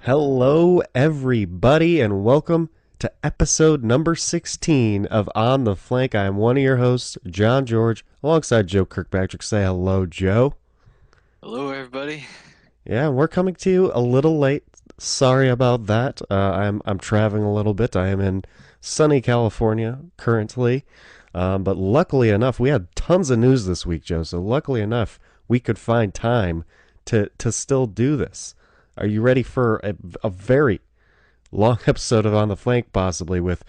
Hello, everybody, and welcome to episode number 16 of On the Flank. I am one of your hosts, John George, alongside Joe Kirkpatrick. Say hello, Joe. Hello, everybody. Yeah, we're coming to you a little late. Sorry about that. I'm traveling a little bit. I am in sunny California currently, but luckily enough, we had tons of news this week, Joe. So luckily enough, we could find time to still do this. Are you ready for a very long episode of On the Flank, possibly with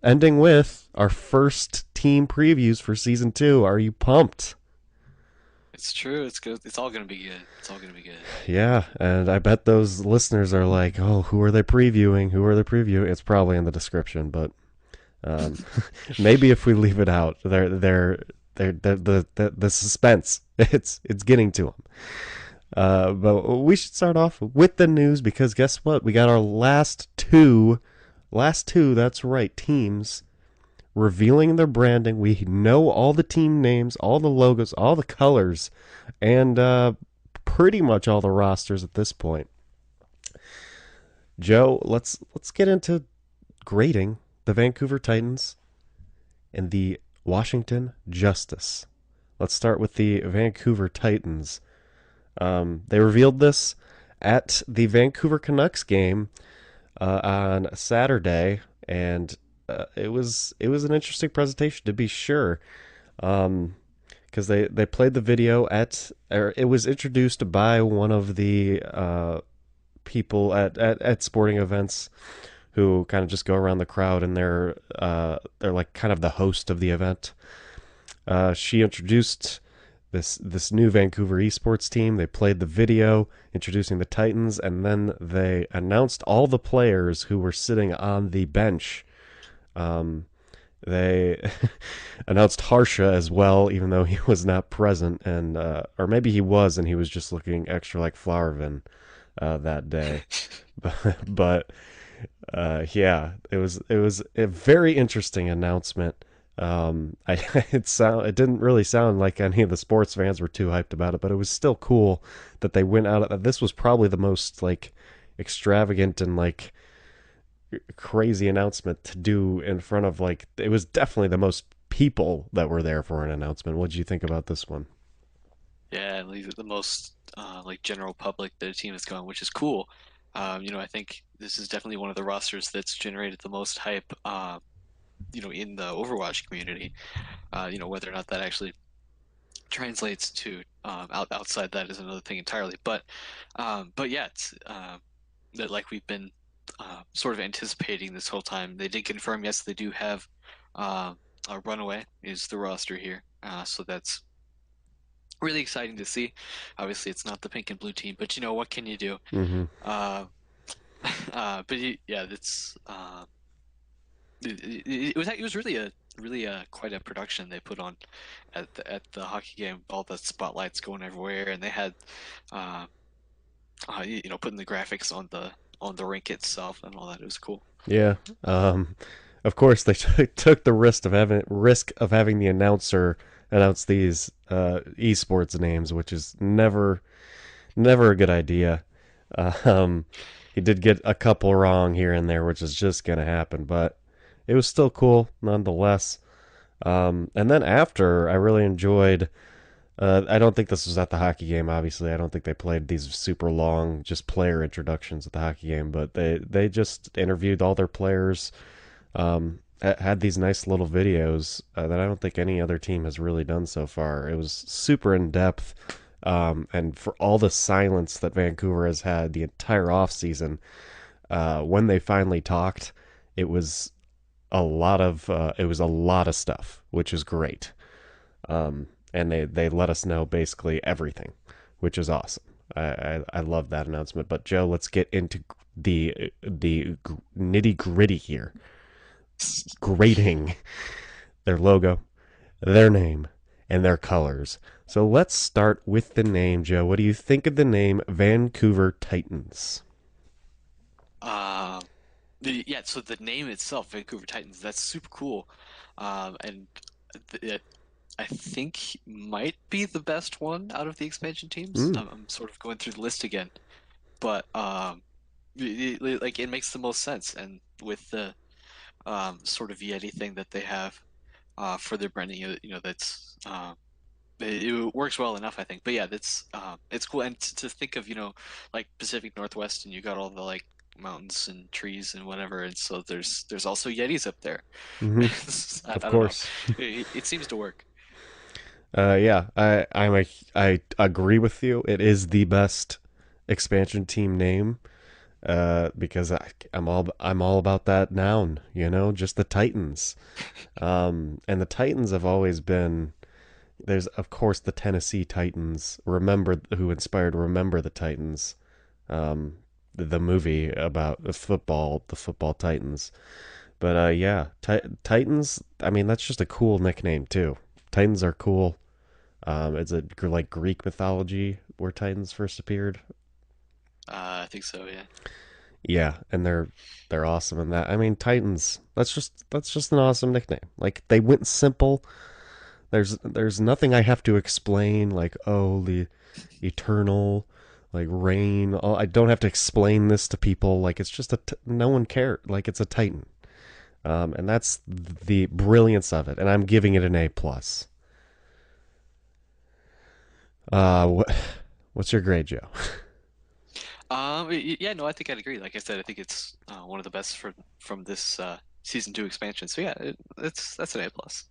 ending with our first team previews for season two? Are you pumped? It's true. It's good. It's all gonna be good. It's all gonna be good. Yeah, and I bet those listeners are like, "Oh, who are they previewing? Who are they previewing?" It's probably in the description, but um, maybe if we leave it out, the suspense it's getting to them. But we should start off with the news because guess what? We got our last two. That's right, teams revealing their branding. We know all the team names, all the logos, all the colors, and pretty much all the rosters at this point. Joe, let's get into grading the Vancouver Titans and the Washington Justice. Let's start with the Vancouver Titans. They revealed this at the Vancouver Canucks game on Saturday, and it was an interesting presentation to be sure. Because they played the video or it was introduced by one of the people at sporting events who kind of just go around the crowd, and they're like kind of the host of the event. She introduced this new Vancouver esports team. They played the video introducing the Titans, and then they announced all the players who were sitting on the bench. They announced Harsha as well, even though he was not present, and or maybe he was, and he was just looking extra like Flowervin that day. But yeah, it was a very interesting announcement. It didn't really sound like any of the sports fans were too hyped about it, but it was still cool that they went out. This was probably the most like extravagant and like crazy announcement to do in front of like it was definitely the most people that were there for an announcement. What did you think about this one? Yeah, and leave it the most like general public that a team is going, which is cool. I think this is definitely one of the rosters that's generated the most hype. In the Overwatch community. Whether or not that actually translates to outside that is another thing entirely. But yeah, it's that like we've been sort of anticipating this whole time. They did confirm, yes, they do have a Runaway is the roster here. So that's really exciting to see. Obviously, it's not the pink and blue team, but what can you do? Mm-hmm. Uh, yeah, it's it was really quite a production they put on at the hockey game. All the spotlights going everywhere, and they had uh, putting the graphics on the rink itself and all that. It was cool. Yeah. Of course, they took the risk of having the announcer announce these esports names, which is never a good idea. Um, he did get a couple wrong here and there, which is just gonna happen, but it was still cool nonetheless. And then after, I really enjoyed. I don't think this was at the hockey game. Obviously, I don't think they played these super long just player introductions at the hockey game, but they just interviewed all their players. Had these nice little videos that I don't think any other team has really done so far. It was super in depth, and for all the silence that Vancouver has had the entire off season, when they finally talked, it was a lot of stuff, which is great. And they let us know basically everything, which is awesome. I love that announcement. But Joe, let's get into the nitty gritty here. Grading their logo, their name, and their colors. So let's start with the name, Joe. What do you think of the name Vancouver Titans? Um, yeah, so the name itself, Vancouver Titans, that's super cool. And it, I think might be the best one out of the expansion teams. Mm, I'm sort of going through the list again, but Like it makes the most sense, and with the sort of Yeti thing that they have for their branding, that's it works well enough, I think. But yeah, that's it's cool, and to think of like Pacific Northwest, and you got all the like mountains and trees and whatever, and so there's also Yetis up there. Hmm. Of I don't know, course. it seems to work. Yeah, I agree with you. It is the best expansion team name. Because I'm all about that noun. Just the Titans. And the Titans have always been. There's of course the Tennessee Titans. Remember who inspired Remember the Titans. The movie about the football Titans. But yeah, Titans. I mean, that's just a cool nickname too. Titans are cool. It's a like Greek mythology where Titans first appeared. I think so, yeah. Yeah, and they're awesome in that. I mean, Titans. That's just an awesome nickname. Like they went simple. There's nothing I have to explain. Like the eternal, like rain. Oh, I don't have to explain this to people. Like it's just no one cared. Like it's a Titan. And that's the brilliance of it. And I'm giving it an A plus. What's your grade, Joe? Yeah, no, I think I'd agree. Like I said, I think it's one of the best from this season 2 expansion. So yeah, that's an A plus.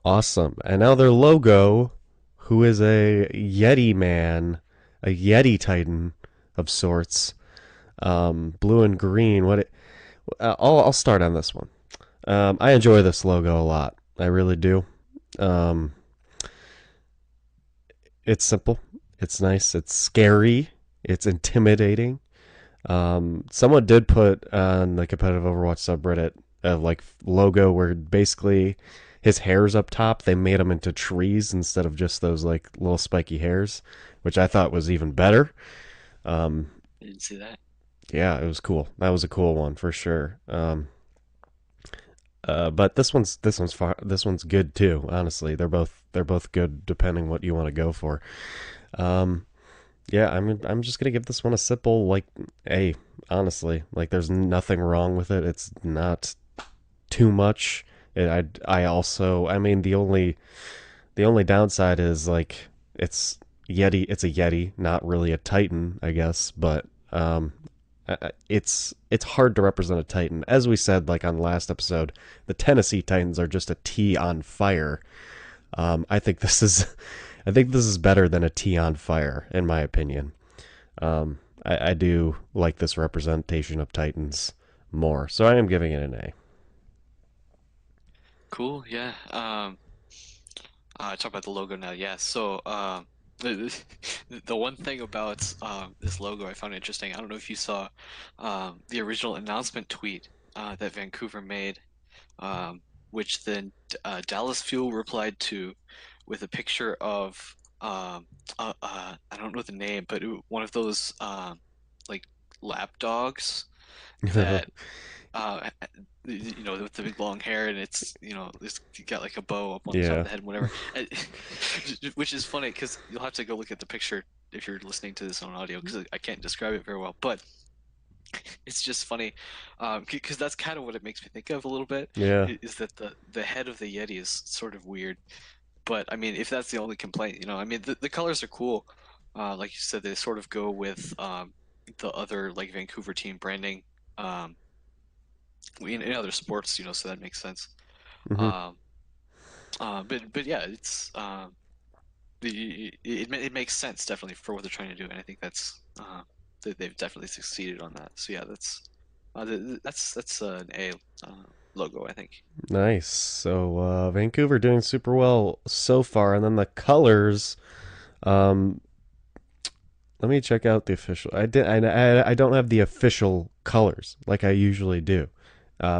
Awesome. And now their logo, who is a Yeti man, a Yeti Titan of sorts, blue and green. I'll start on this one. I enjoy this logo a lot. I really do. Um, it's simple. It's nice. It's scary. It's intimidating. Someone did put on the competitive Overwatch subreddit a like logo where basically his hairs up top. They made them into trees instead of just those like little spiky hairs, which I thought was even better. Um, I didn't see that. yeah, it was cool. That was a cool one for sure. But this one's good too. Honestly, they're both good depending what you want to go for. Um, yeah, I'm just gonna give this one a simple like A. Honestly, like there's nothing wrong with it. It's not too much. I also I mean the only downside is like it's Yeti. It's a Yeti, not really a Titan, I guess. But it's hard to represent a Titan. As we said, like on the last episode, the Tennessee Titans are just a T on fire. I think this is I think this is better than a T on fire, in my opinion. I do like this representation of Titans more, so I am giving it an A. Cool, yeah. Talk about the logo now. Yeah. So, the, the one thing about this logo I found interesting. I don't know if you saw the original announcement tweet that Vancouver made, which then Dallas Fuel replied to with a picture of I don't know the name, but one of those like lap dogs that uh, with the big long hair, and it's got like a bow up on the top of Yeah. the head and whatever. Which is funny because you'll have to go look at the picture if you're listening to this on audio because I can't describe it very well. But it's just funny because that's kind of what it makes me think of a little bit Yeah. is that the head of the Yeti is sort of weird. But I mean, if that's the only complaint, I mean, the colors are cool. Like you said, they sort of go with the other like Vancouver team branding. Um, in other sports, so that makes sense. Hmm. Um, but yeah, it's it makes sense definitely for what they're trying to do, and I think they've definitely succeeded on that. So yeah, that's an A logo, I think. Nice. So Vancouver doing super well so far, and then the colors. Um, Let me check out the official. I don't have the official colors like I usually do,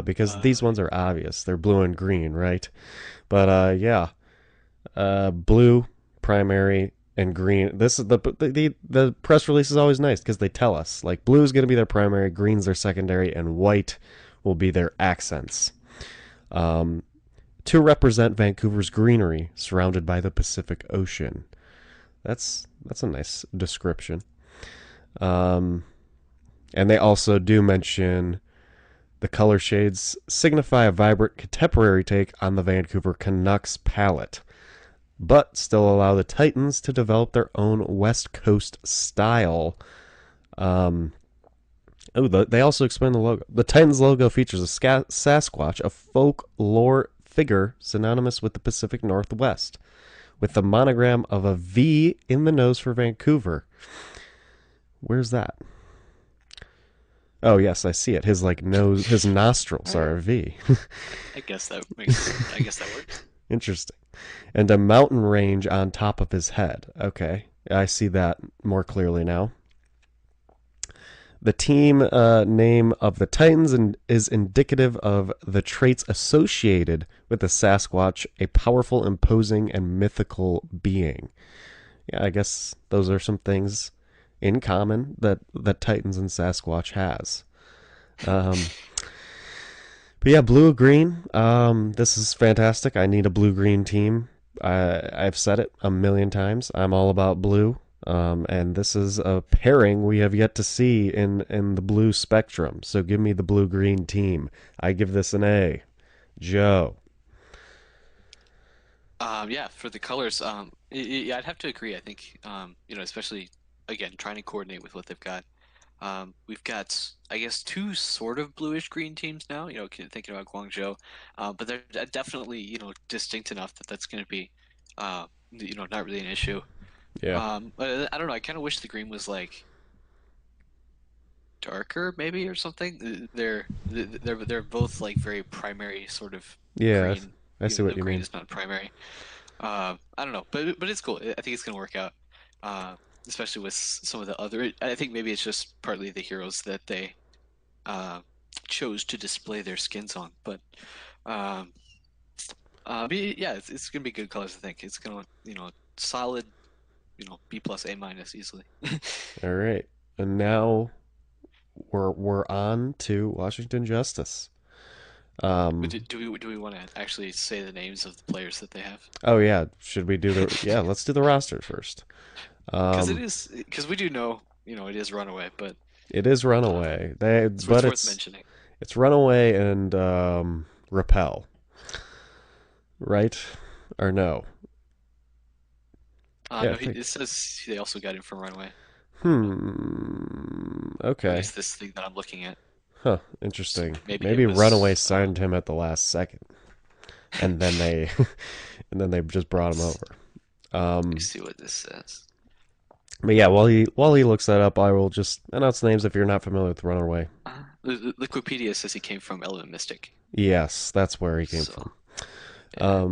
because these ones are obvious. They're blue and green, right? But yeah, blue primary and green. This is the press release is always nice because they tell us like blue is going to be their primary, green's their secondary, and white will be their accents. Um, to represent Vancouver's greenery surrounded by the Pacific Ocean. That's a nice description. Um, And they also do mention the color shades signify a vibrant contemporary take on the Vancouver Canucks palette, but still allow the Titans to develop their own West Coast style. Um, they also explain the logo. The Titans logo features a Sasquatch, a folklore figure synonymous with the Pacific Northwest, with the monogram of a V in the nose for Vancouver. Where's that? Oh yes, I see it. His like nose, his nostrils are a V. I guess that works. Interesting. And a mountain range on top of his head. Okay, I see that more clearly now. The team name of the Titans is indicative of the traits associated with the Sasquatch, a powerful, imposing, and mythical being. Yeah, I guess those are some things in common that Titans and Sasquatch has. Um, but yeah, blue green. This is fantastic. I need a blue green team. I've said it a million times. I'm all about blue. And this is a pairing we have yet to see in the blue spectrum. So give me the blue green team. I give this an A. Joe. Yeah, for the colors, yeah, I'd have to agree. I think, especially again, trying to coordinate with what they've got. We've got, I guess, two sort of bluish green teams now. Thinking about Guangzhou, but they're definitely, distinct enough that that's going to be, not really an issue. Yeah. But I don't know. I kind of wish the green was like darker, maybe or something. They're both like very primary sort of Yeah, green, I see even what though you green mean. is not primary. I don't know, but it's cool. I think it's gonna work out. Uh, Especially with some of the other. I think maybe it's just partly the heroes that they uh, chose to display their skins on. Um, yeah, it's gonna be good colors. I think it's gonna, solid, B plus A minus easily. All right. And now we're on to Washington Justice. But Um, do we want to actually say the names of the players that they have? oh yeah, should we do the yeah, let's do the roster first. Um, Because we do know, it is Runaway, but it is uh, Runaway. it's But worth mentioning. it's Runaway and Repel, right? Or no? Yeah, I No, think. it says they also got him from Runaway. At Okay. least this thing that I'm looking at. Huh. So Interesting. maybe it Maybe Runaway was. signed him at the last second, and then they, and then they just brought him over. Let me Um, see what this says. but yeah, while he looks that up, I will just announce the names if you're not familiar with Runaway. The Wikipedia says he came from Element Mystic. Yes, that's where he came So from. yeah.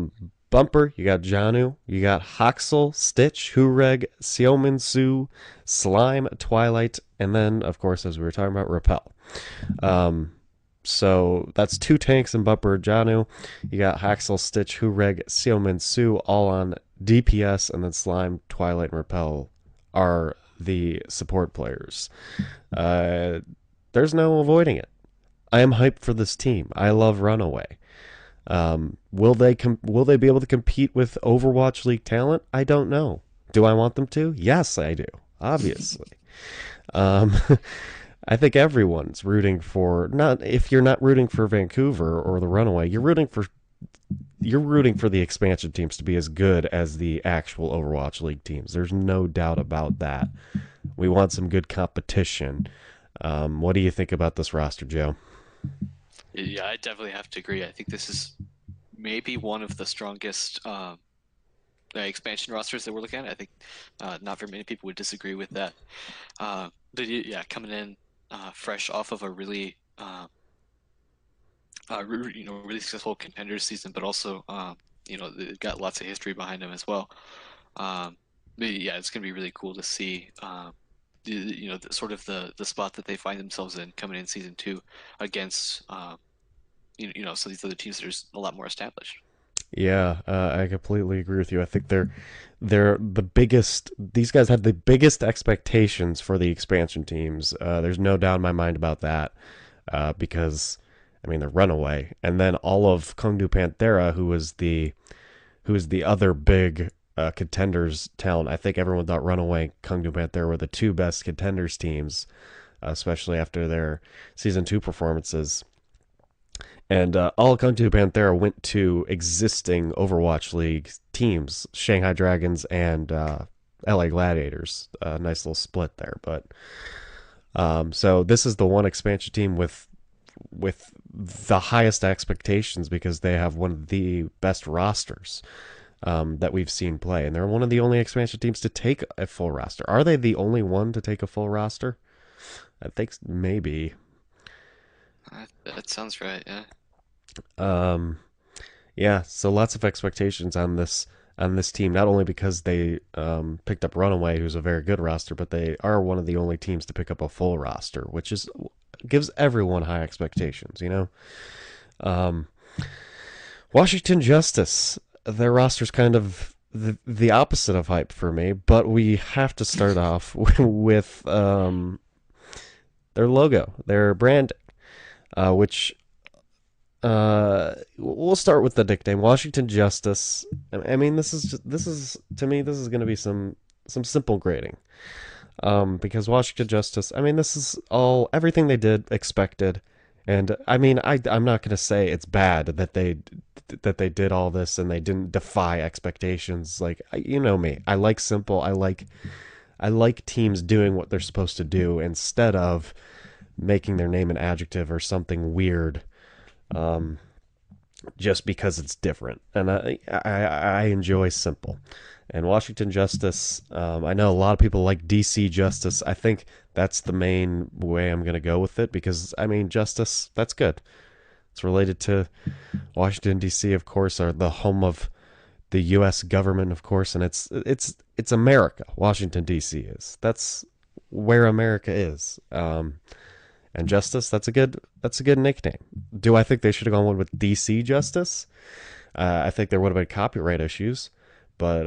Bumper, you got Janu, you got Hoxel, Stitch, Hureg, Xiaomin Su, Slime, Twilight, and then, of course, as we were talking about, Repel. Um, so that's two tanks in Bumper Janu. You got Haxel, Stitch, Hureg, Xiaomin Su all on DPS, and then Slime, Twilight, and Repel are the support players. Uh, there's no avoiding it. I am hyped for this team. I love Runaway. Will they be able to compete with Overwatch League talent? I don't know. Do I want them to? Yes, I do. Obviously. Um, I think everyone's rooting for not if you're not rooting for Vancouver or the Runaway, you're rooting for the expansion teams to be as good as the actual Overwatch League teams. There's no doubt about that. We want some good competition. What do you think about this roster, Joe? Yeah, I definitely have to agree. I think this is maybe one of the strongest expansion rosters that we're looking at. I think not very many people would disagree with that. Yeah, coming in fresh off of a really really successful contenders season, but also they've got lots of history behind them as well. Um, but yeah, it's gonna be really cool to see sort of the spot that they find themselves in coming in season two against some of these other teams that are a lot more established. Yeah, I completely agree with you. I think they're the biggest. These guys have the biggest expectations for the expansion teams. There's no doubt in my mind about that. Because I mean they're Runaway, and then all of Kungdu Panthera, who is the other big contenders talent. I think everyone thought Runaway, Kungdu Panthera were the two best contenders teams. especially after their season two performances. And all Guntu Panthera went to existing Overwatch League teams, Shanghai Dragons and LA Gladiators. Nice little split there, but so this is the one expansion team with the highest expectations because they have one of the best rosters that we've seen play, and they're one of the only expansion teams to take a full roster. Are they the only one to take a full roster? I think maybe. That sounds right. Yeah. Um, yeah, so lots of expectations on this team, not only because they picked up Runaway, who's a very good roster, but they are one of the only teams to pick up a full roster, which is gives everyone high expectations. You know, um, Washington Justice, their roster's kind of the opposite of hype for me, but we have to start off with their logo, their brand, which we'll start with the nickname Washington Justice. I mean, this is to me this is going to be some simple grading. Because Washington Justice, I mean, this is all everything they did expected, and I mean, I'm not going to say it's bad that they did all this and they didn't defy expectations. Like you know me, I like simple. I like teams doing what they're supposed to do instead of making their name an adjective or something weird um, just because it's different. And I enjoy simple. And Washington Justice, I know a lot of people like DC Justice. I think that's the main way I'm going to go with it because, I mean, Justice, that's good. It's related to Washington, D.C., of course, are the home of the U.S. government, of course, and it's America. Washington, D.C. is. That's where America is. And Justice, that's a good nickname. Do I think they should have gone one with DC Justice? I think there would have been copyright issues, but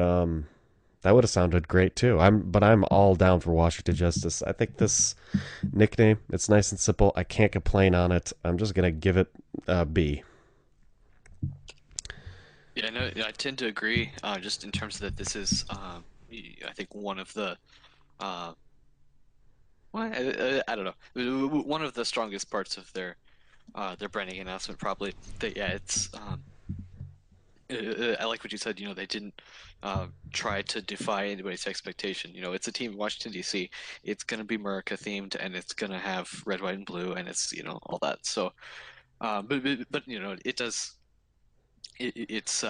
that would have sounded great too. I'm all down for Washington Justice. I think this nickname, it's nice and simple. I can't complain on it. I'm just gonna give it a B. Yeah, no, I tend to agree. Just in terms of that, this is, I think one of the, uh, well, I don't know, one of the strongest parts of their branding announcement, probably. That yeah, it's I like what you said. They didn't try to defy anybody's expectation. It's a team in Washington D.C. It's gonna be America themed, and it's gonna have red, white, and blue, and it's all that. So, but it does. It's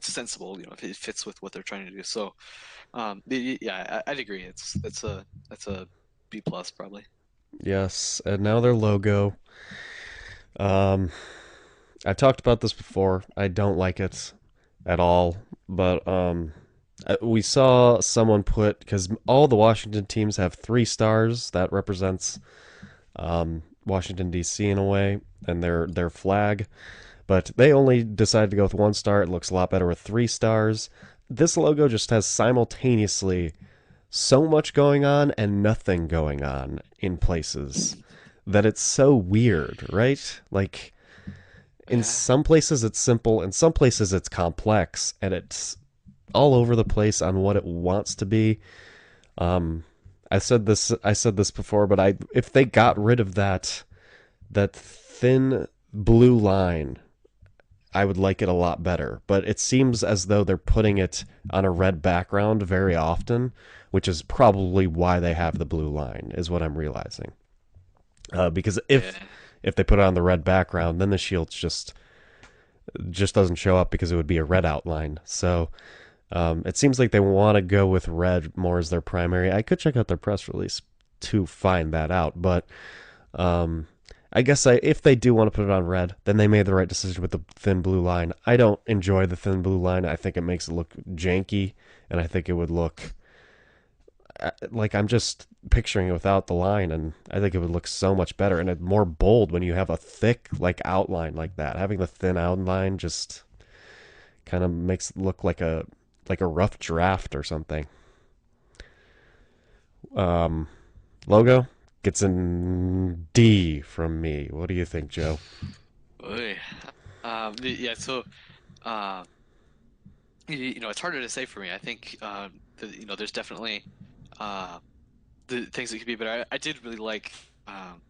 sensible. It fits with what they're trying to do. So, yeah, I'd agree. That's a B plus probably. Yes, and now their logo. Um, I talked about this before. I don't like it at all, but we saw someone put because all the Washington teams have 3 stars that represents Washington D.C. in a way, and their flag. But they only decided to go with 1 star. It looks a lot better with 3 stars. This logo just has simultaneously so much going on and nothing going on in places that it's so weird, right? Like in Yeah, some places it's simple, in some places it's complex, and it's all over the place on what it wants to be. Um, I said this before, but I if they got rid of that thin blue line, I would like it a lot better. But it seems as though they're putting it on a red background very often, which is probably why they have the blue line, is what I'm realizing. Because yeah, if they put it on the red background, then the shield just doesn't show up because it would be a red outline. So it seems like they want to go with red more as their primary. I could check out their press release to find that out, but um, I guess if they do want to put it on red, then they made the right decision with the thin blue line. I don't enjoy the thin blue line. I think it makes it look janky, and I think it would look like I'm just picturing it without the line, and I think it would look so much better and more bold when you have a thick like outline like that. Having the thin outline just kind of makes it look like a rough draft or something. Um, Logo gets an D from me. What do you think, Joe? Oy. Yeah. So, uh, it's harder to say for me. I think, there's definitely uh the things that could be better. I did really like um,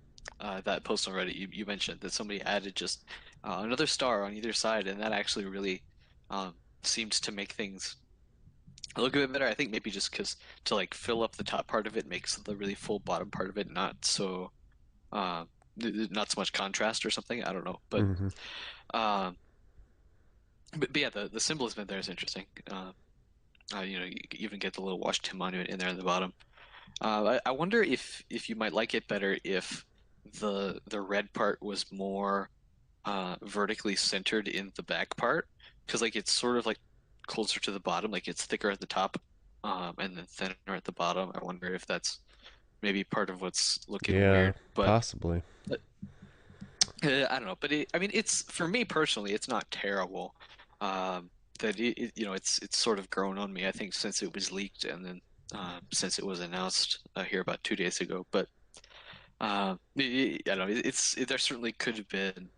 that post on Reddit you mentioned that somebody added just another star on either side, and that actually really seemed to make things look a bit better. I think maybe just because to like fill up the top part of it makes the really full bottom part of it not so uh, not so much contrast or something. I don't know, Hmm. um, but yeah, the symbolism in there is interesting. You even get the little Washington Monument in there at the bottom. I wonder if you might like it better if the red part was more vertically centered in the back part, because like it's sort of like closer to the bottom, like it's thicker at the top, and then thinner at the bottom. I wonder if that's maybe part of what's looking Yeah, weird, but possibly. I don't know. But I mean, it's for me personally, it's not terrible. Um, that it's sort of grown on me. I think since it was leaked and then since it was announced here about 2 days ago. But I don't know. There certainly could have been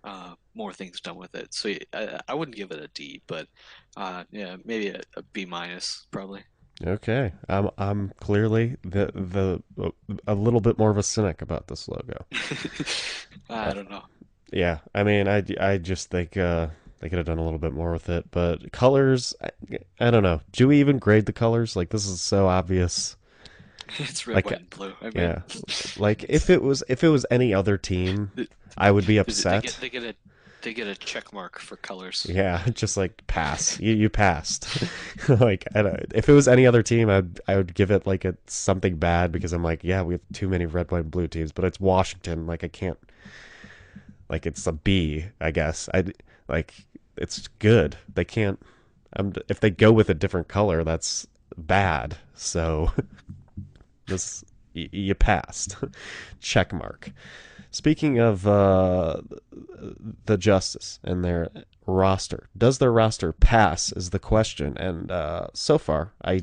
more things done with it. So yeah, I wouldn't give it a D, but yeah, maybe a B minus probably. Okay, I'm clearly the a little bit more of a cynic about this logo. Uh, I don't know. yeah, I mean, I just think they could have done a little bit more with it, but colors, I don't know. Do we even grade the colors? Like this is so obvious. It's red, Like white, and blue. I mean, yeah, like if it was any other team, I would be they get upset. they get a they get a check mark for colors. Yeah, just like pass. You passed. Like I don't, if it was any other team, I would give it like a something bad because I'm like, yeah, we have too many red, white, and blue teams, but it's Washington. Like I can't. Like it's a B, I guess. I like it's good. They can't. If they go with a different color, that's bad. So this you passed. Check mark. Speaking of the Justice and their roster, does their roster pass? Is the question. And so far, I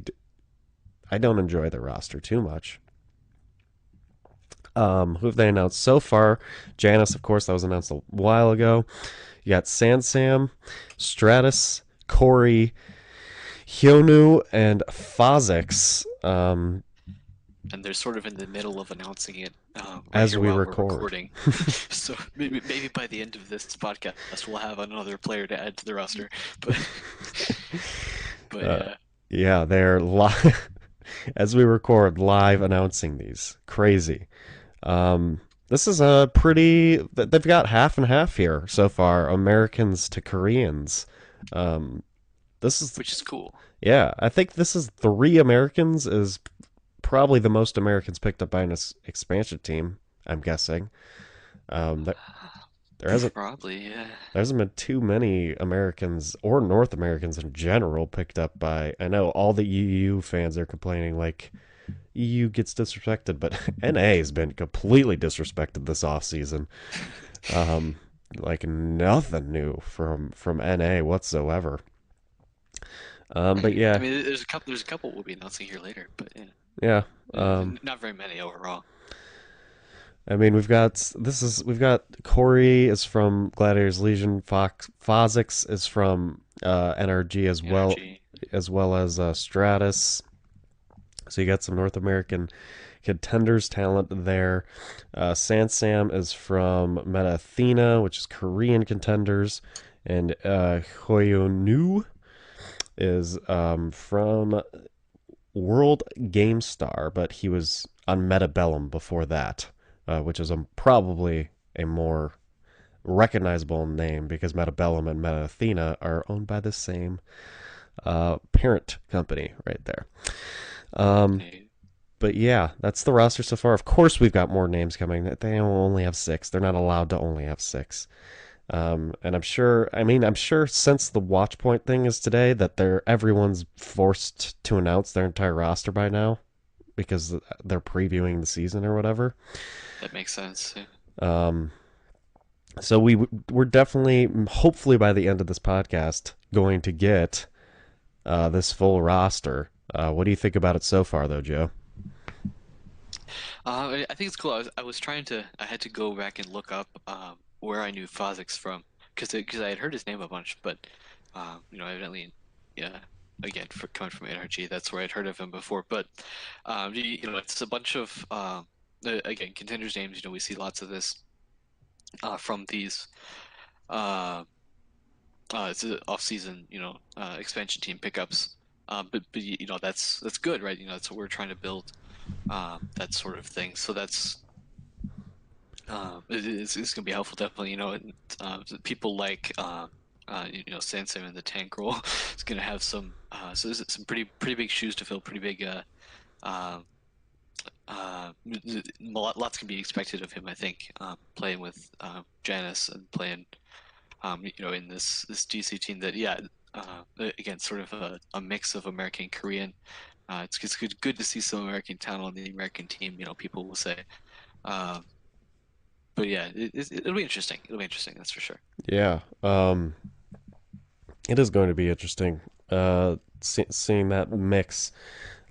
don't enjoy their roster too much. Who have they announced so far? Janice, of course, that was announced a while ago. You got Sansam, Stratus, Corey, Hyonu, and Phozix And they're sort of in the middle of announcing it right as here we while we're record. recording. So maybe by the end of this podcast we'll have another player to add to the roster. But but uh, yeah, yeah, they're live as we record, live announcing these. Crazy. This is a pretty. They've got half and half here so far. Americans to Koreans. Um, this is which is cool. yeah. I think this is three Americans is probably the most Americans picked up by an expansion team. I'm guessing. There, there hasn't Probably, yeah. there hasn't been too many Americans or North Americans in general picked up by. I know all the EU fans are complaining like EU gets disrespected, but NA has been completely disrespected this offseason. Um, like nothing new from NA whatsoever. But I yeah, mean, there's a couple we'll be announcing here later, but yeah, yeah. Um, not very many overall. I mean, we've got Corey is from Gladiators Legion. Phozix is from NRG NRG. as well as Stratus. So you got some North American contenders talent there. Sansam is from Meta Athena, which is Korean contenders, and Hoyonu is from World Game Star, but he was on Metabellum before that, which is probably a more recognizable name because Metabellum and Meta Athena are owned by the same parent company right there. Um, but yeah, that's the roster so far. Of course, we've got more names coming. They only have six. They're not allowed to only have six. And I'm sure. I mean, I'm sure since the watch point thing is today that everyone's forced to announce their entire roster by now because they're previewing the season or whatever. That makes sense. Yeah. Um, so we're definitely, hopefully, by the end of this podcast, going to get this full roster. What do you think about it so far, though, Joe? I think it's cool. I was trying to. I had to go back and look up where I knew Fozix from because I had heard his name a bunch, but evidently, yeah. Again, coming from NRG, that's where I'd heard of him before. But it's a bunch of again, contenders games. We see lots of this from these uh, it's off-season, expansion team pickups. But that's good, right? That's what we're trying to build, that sort of thing. So it's going to be helpful, definitely. And people like Sansom and the Tank role is going to have so there's some pretty big shoes to fill, pretty big um, lots can be expected of him, I think, playing with Janice and playing in this GC team that, yeah, again, sort of a mix of American and Korean. It's good to see some American talent on the American team. People will say, uh, but yeah, it'll be interesting. It'll be interesting, that's for sure. Yeah. It is going to be interesting seeing that mix.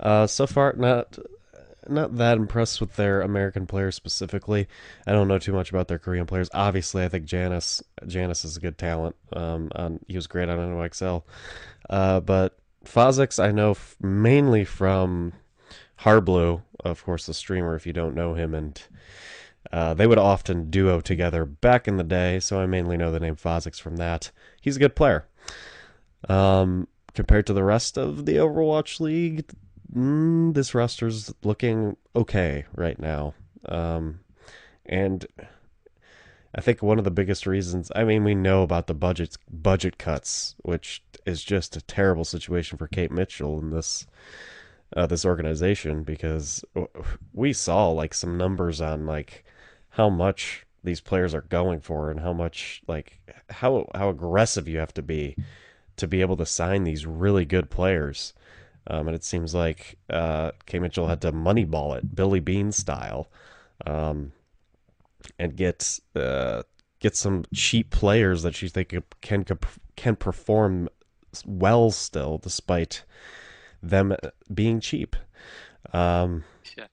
So far, not that impressed with their American players specifically. I don't know too much about their Korean players. Obviously, I think Janice is a good talent. He was great on NYXL. But Fozix, I know mainly from Harblu, of course, the streamer. If you don't know him, and they would often duo together back in the day. So I mainly know the name Fozix from that. He's a good player. Compared to the rest of the Overwatch League, this roster's looking okay right now. And I think one of the biggest reasons, I mean, we know about the budget cuts, which is just a terrible situation for Kate Mitchell in this organization because we saw like some numbers on like how much these players are going for and how much like how aggressive you have to be able to sign these really good players. And it seems like K. Mitchell had to moneyball it, Billy Bean style, um, and get some cheap players that she think can perform well still, despite them being cheap. Um, Yeah,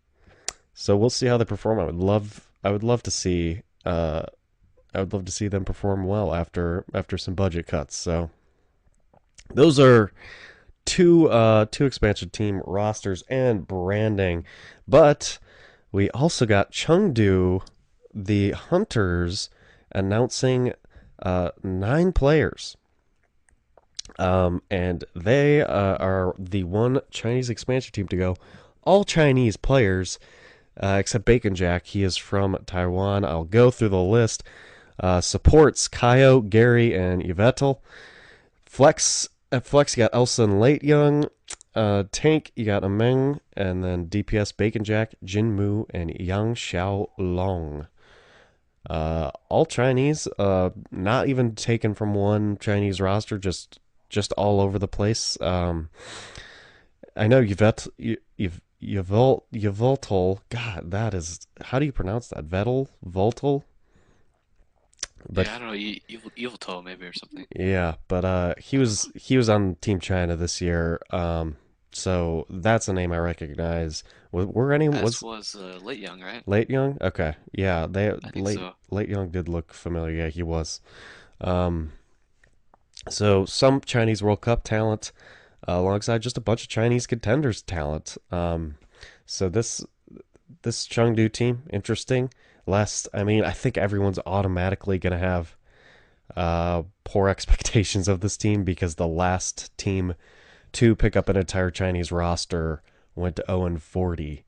so we'll see how they perform. I would love to see I would love to see them perform well after some budget cuts. So those are two expansion team rosters and branding. But we also got Chengdu, the Hunters, announcing 9 players. And they are the one Chinese expansion team to go. All Chinese players, except Bacon Jack. He is from Taiwan. I'll go through the list. Supports Kaio, Gary, and Yvettel. Flex At Flex, you got Elsa and Late Young. Tank, you got Ameng, and then DPS Bacon Jack, Jin Mu, and Yang Xiao Long. All Chinese, not even taken from one Chinese roster, just all over the place. I know Yveltal. God, that is how do you pronounce that? Vettel, Voltal. But yeah, I don't know, evil toe maybe or something. yeah, but I don't know. he was on Team China this year. So that's a name I recognize. Were any As was was Late Young, right? Late Young? Okay, yeah, they I think so. Late Young did look familiar. Yeah, he was. Um, so some Chinese World Cup talent, alongside just a bunch of Chinese contenders talent. So this Chengdu team, interesting. I mean, I think everyone's automatically gonna have poor expectations of this team because the last team to pick up an entire Chinese roster went to 0 and 40.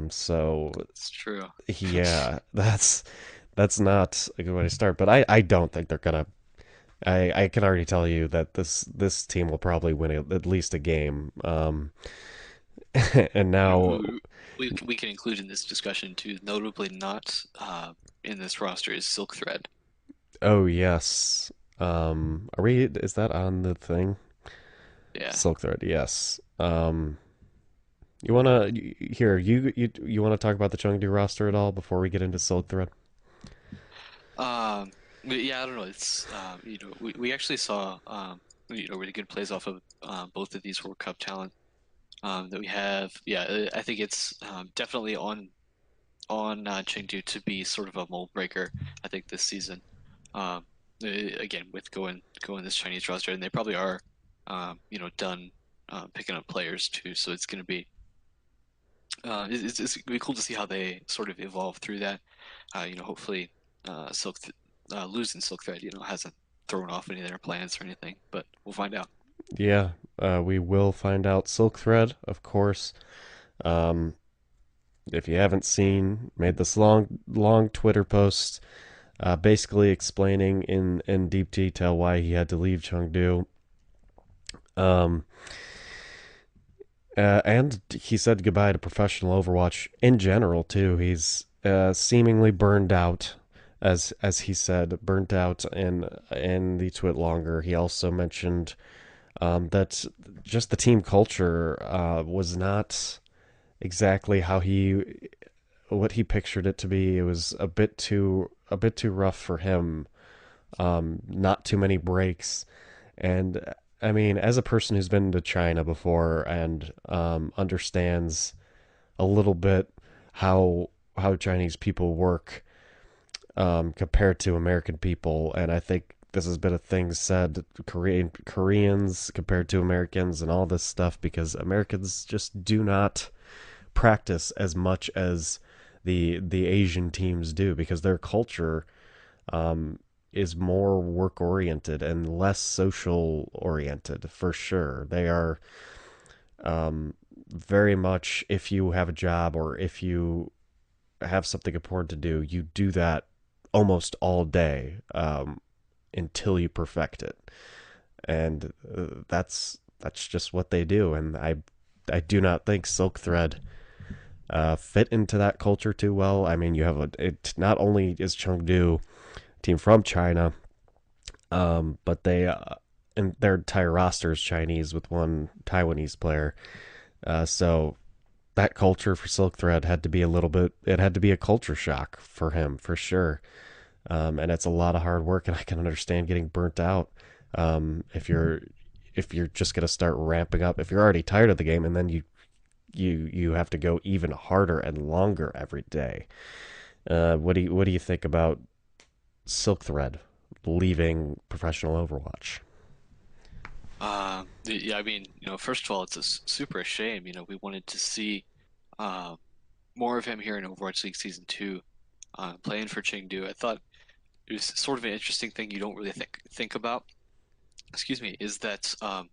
So It's true. yeah, that's not a good way to start. But I don't think they're gonna. I can already tell you that this team will probably win at least a game. And You know, now, we can include in this discussion too, notably not in this roster is Silk Thread. oh yes, are we? Is that on the thing? Yeah. Silk Thread, yes. You wanna here you wanna talk about the Chengdu roster at all before we get into Silk Thread? But yeah, I don't know. It's we actually saw really good plays off of both of these World Cup talent that we have. Yeah, I think it's definitely on Chengdu to be sort of a mold breaker. I think this season, um, again with going this Chinese roster, and they probably are, done picking up players too. So it's going to be it's gonna be cool to see how they sort of evolve through that. Hopefully, losing Silk Thread, hasn't thrown off any of their plans or anything, but we'll find out. Yeah, we will find out. Silk Thread, of course. Um, if you haven't seen, made this long Twitter post, basically explaining in deep detail why he had to leave Chengdu. Um, and he said goodbye to professional Overwatch in general too. He's seemingly burned out, as he said, burnt out in the tweet longer. He also mentioned that just the team culture was not exactly how he what he pictured it to be. It was a bit too rough for him. Not too many breaks, and I mean, as a person who's been to China before and understands a little bit how Chinese people work compared to American people, and I think this has been a thing said Koreans compared to Americans and all this stuff because Americans just do not practice as much as the Asian teams do because their culture um, is more work oriented and less social oriented for sure. They are um, very much if you have a job or if you have something important to do, you do that almost all day until you perfect it, and that's just what they do. And I do not think Silk Thread fit into that culture too well. I mean, you have it. Not only is Chengdu a team from China, but they and their entire roster is Chinese with one Taiwanese player. So that culture for Silk Thread had to be a little bit. It had to be a culture shock for him for sure. And it's a lot of hard work, and I can understand getting burnt out if you're just gonna start ramping up. If you're already tired of the game, and then you have to go even harder and longer every day. What do you think about Silk Thread leaving professional Overwatch? Yeah, I mean, first of all, it's a super shame. We wanted to see uh, more of him here in Overwatch League Season 2, playing for Chengdu. I thought it was sort of an interesting thing you don't really think about. Excuse me, is that all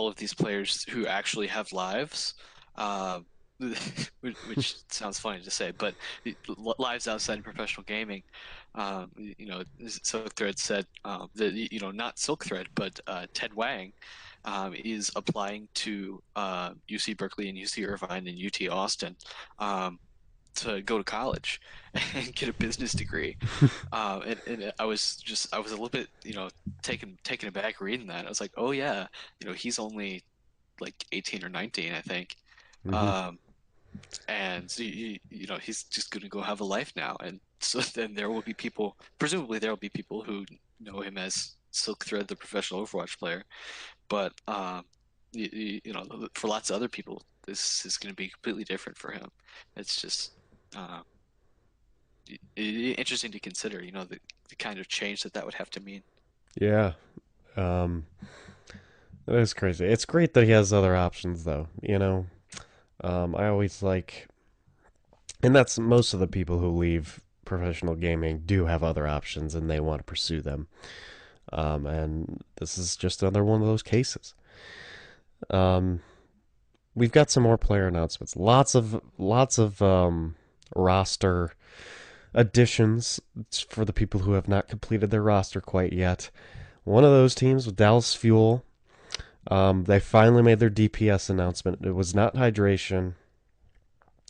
of these players who actually have lives, uh, which sounds funny to say, but lives outside of professional gaming. Silk Thread said that not Silk Thread, but Ted Wang is applying to UC Berkeley and UC Irvine and UT Austin to go to college and get a business degree. And I was a little bit, taken aback reading that. I was like, oh yeah, he's only like 18 or 19, I think. Mm-hmm. Um, and he's just gonna go have a life now. And so then there will be people, presumably there will be people who know him as Silk Thread, the professional Overwatch player. But for lots of other people, this is going to be completely different for him. It's just uh, interesting to consider, the kind of change that would have to mean. Yeah, um, that is crazy. It's great that he has other options, though. I always like, and that's most of the people who leave professional gaming do have other options and they want to pursue them. And this is just another one of those cases. Um, we've got some more player announcements. Lots of roster additions for the people who have not completed their roster quite yet. One of those teams was Dallas Fuel. They finally made their DPS announcement. It was not hydration.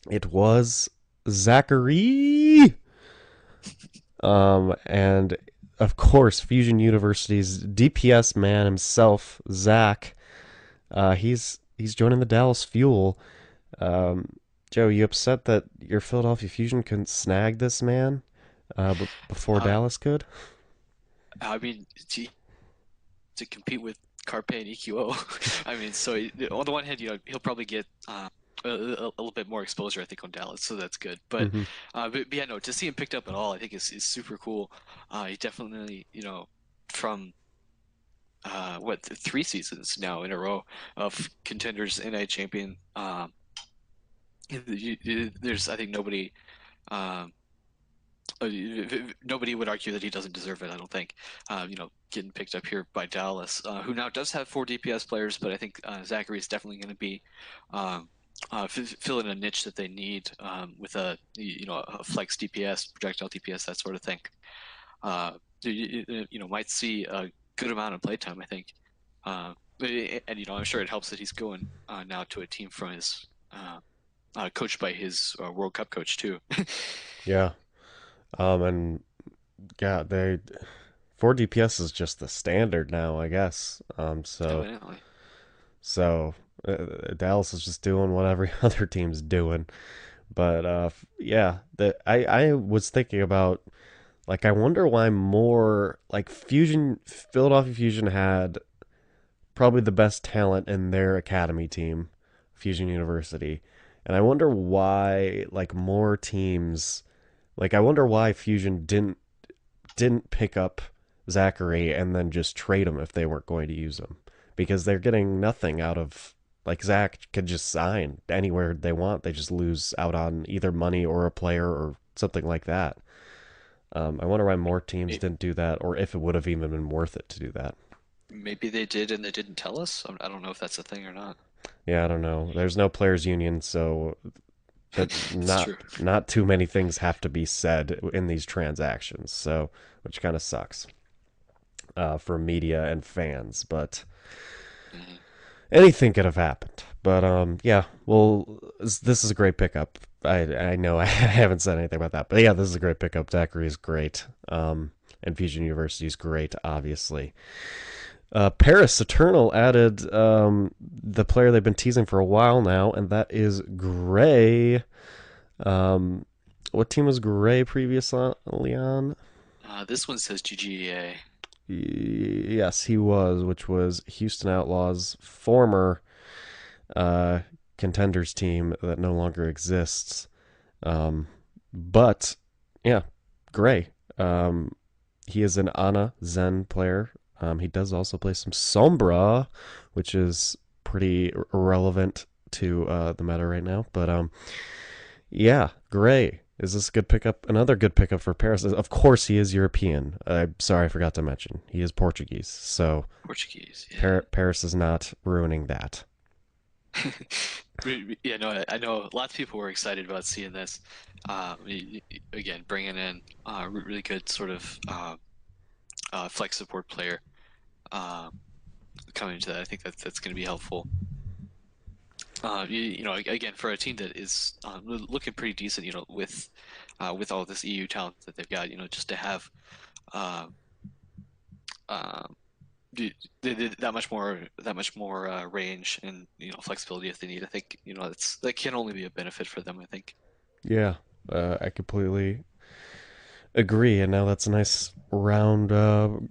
It was Zachary. And of course, Fusion University's DPS man himself, Zach. He's joining the Dallas Fuel. Um, Joe, you upset that your Philadelphia Fusion couldn't snag this man before Uh, Dallas could? I mean, to compete with Carpe and EQO, I mean, so on the one hand, he'll probably get a little bit more exposure, I think, on Dallas, so that's good. But, Mm-hmm. but yeah, no, to see him picked up at all, I think is super cool. He definitely, from three seasons now in a row of contenders NA champion. There's, I think, um, nobody would argue that he doesn't deserve it. I don't think. Getting picked up here by Dallas, who now does have four DPS players, but I think Zachary is definitely going to be um, filling a niche that they need with a flex DPS, projectile DPS, that sort of thing. Might see a good amount of playtime, I think. And I'm sure it helps that he's going now to a team from his coached by his World Cup coach too. Yeah. And yeah, they 4 DPS is just the standard now, I guess. Evidently. Dallas is just doing what every other team's doing. But yeah, I was thinking about like I wonder why more like Philadelphia Fusion had probably the best talent in their academy team, Fusion University. And I wonder why like more teams like I wonder why Fusion didn't pick up Zachary and then just trade him if they weren't going to use him. Because they're getting nothing out of like Zach could just sign anywhere they want. They just lose out on either money or a player or something like that. I wonder why more teams didn't do that, or if it would have even been worth it to do that. Maybe they did and they didn't tell us. I don't know if that's a thing or not. Yeah, I don't know. There's no players union, so that It's true. not too many things have to be said in these transactions. So, which kind of sucks for media and fans. But Mhm. anything could have happened. But yeah. Well, this is a great pickup. I know I haven't said anything about that, but yeah, this is a great pickup. Zachary is great. And Fusion University is great, obviously. Paris Eternal added the player they've been teasing for a while now, and that is Gray. Um, what team was Gray previously on? This one says GGA. Yes, he was, which was Houston Outlaws, former uh, contenders team that no longer exists. Um, but yeah, Gray. He is an Ana Zen player. He does also play some Sombra, which is pretty irrelevant to the meta right now. But yeah, Gray. Is this a good pickup? Another good pickup for Paris. Of course, he is European. I'm sorry, I forgot to mention. He is Portuguese. So Portuguese, yeah. Paris is not ruining that. Yeah, no, I know lots of people were excited about seeing this. Again, bringing in really good sort of flex support player coming into that. I think that's going to be helpful. Again, for a team that is looking pretty decent, with all this EU talent that they've got, just to have uh, uh, that much more range and flexibility if they need. I think that can only be a benefit for them. I think. Yeah, I completely agree. And now that's a nice round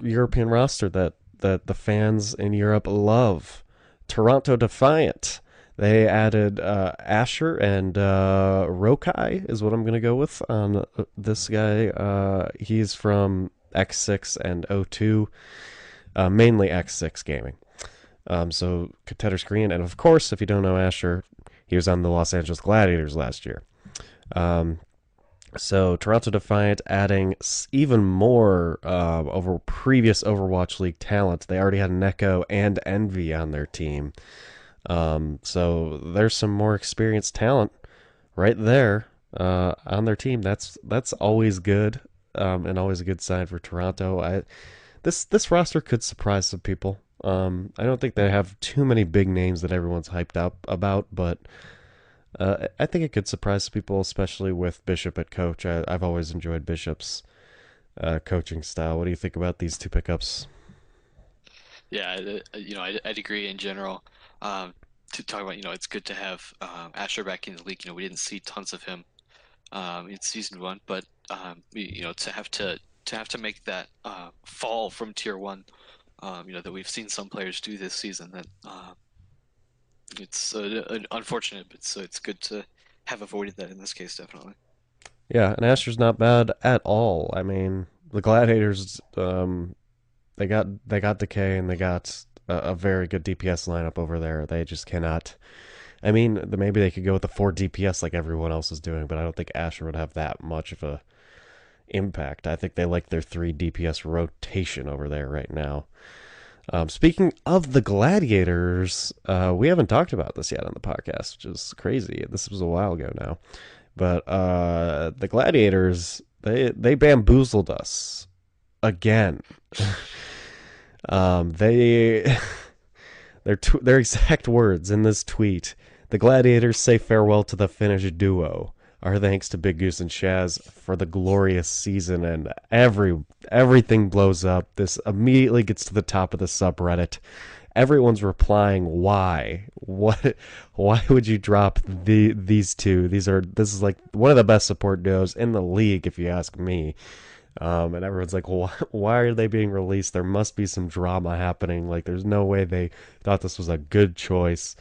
European roster that the fans in Europe love. Toronto Defiant. They added Asher and Rokai is what I'm going to go with on this guy. He's from X6 and O2, mainly X6 gaming. So Contender Screen, and of course, if you don't know Asher, he was on the Los Angeles Gladiators last year. Um, so Toronto Defiant adding even more over previous Overwatch League talent. They already had Neko and Envy on their team. So there's some more experienced talent right there on their team. That's always good, and always a good sign for Toronto. This roster could surprise some people. I don't think they have too many big names that everyone's hyped up about, but I think it could surprise people, especially with Bishop at coach. I've always enjoyed Bishop's coaching style. What do you think about these two pickups? Yeah, I'd agree in general. To talk about, it's good to have Asher back in the league. We didn't see tons of him in season one, but to have to make that fall from tier one, that we've seen some players do this season. That it's unfortunate, but it's good to have avoided that in this case, definitely. Yeah, and Asher's not bad at all. I mean, the Gladiators, they got Decay and they got a very good DPS lineup over there. They just cannot I mean, maybe they could go with the 4 DPS like everyone else is doing, but I don't think Asher would have that much of a impact. I think they like their 3 DPS rotation over there right now. Speaking of the Gladiators, we haven't talked about this yet on the podcast, which is crazy. This was a while ago now, but the Gladiators they bamboozled us again. They their exact words in this tweet: "The Gladiators say farewell to the Finnish duo. Our thanks to Big Goose and Shaz for the glorious season." And everything blows up. This immediately gets to the top of the subreddit. Everyone's replying, "Why? What? Why would you drop these two? This is like one of the best support duos in the league, if you ask me." And everyone's like, why are they being released? There must be some drama happening. Like, there's no way they thought this was a good choice.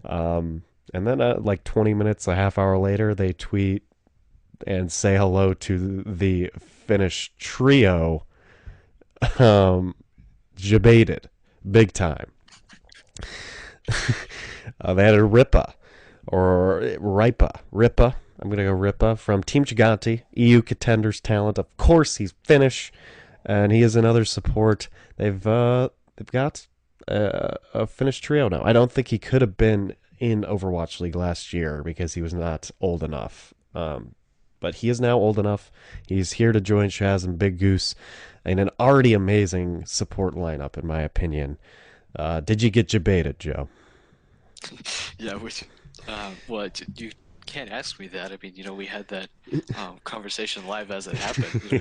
And then, like 20 minutes, a half hour later, they tweet and say hello to the Finnish trio. Debated big time. They had a Ripa or Ripa. I'm gonna go Ripa from Team Giganti, EU contenders talent. Of course, he's Finnish, and he is another support. They've got a Finnish trio now. I don't think he could have been in Overwatch League last year because he was not old enough. But he is now old enough. He's here to join Shaz and Big Goose in an already amazing support lineup, in my opinion. Did you get debated, Joe? Yeah, which, well, you can't ask me that. I mean, we had that conversation live as it happened.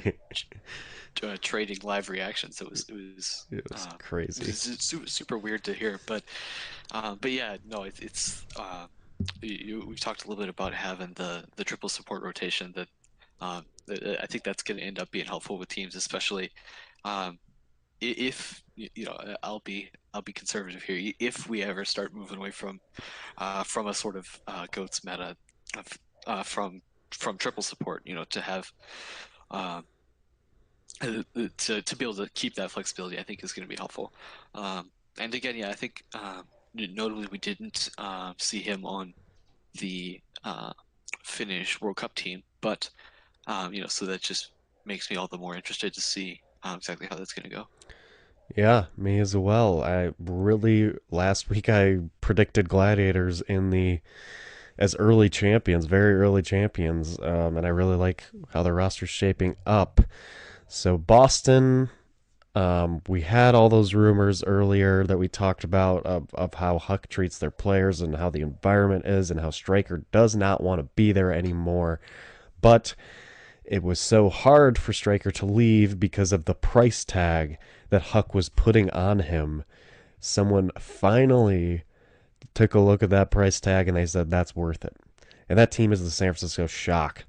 It Trading live reactions. was It crazy. was super weird to hear. But yeah, no, we've talked a little bit about having the triple support rotation I think that's going to end up being helpful with teams, especially um, if I'll be conservative here. If we ever start moving away from a sort of goats meta of, from triple support, to have uh, to be able to keep that flexibility, I think is going to be helpful. And again, yeah, I think notably we didn't see him on the Finnish World Cup team, but so that just makes me all the more interested to see exactly how that's going to go. Yeah, me as well. I really last week I predicted Gladiators in the as early champions, very early champions, and I really like how the roster's shaping up. So Boston, we had all those rumors earlier that we talked about of how Huck treats their players and how the environment is and how Stryker does not want to be there anymore. But it was so hard for Stryker to leave because of the price tag that Huck was putting on him. Someone finally took a look at that price tag and they said that's worth it. And that team is the San Francisco Shock.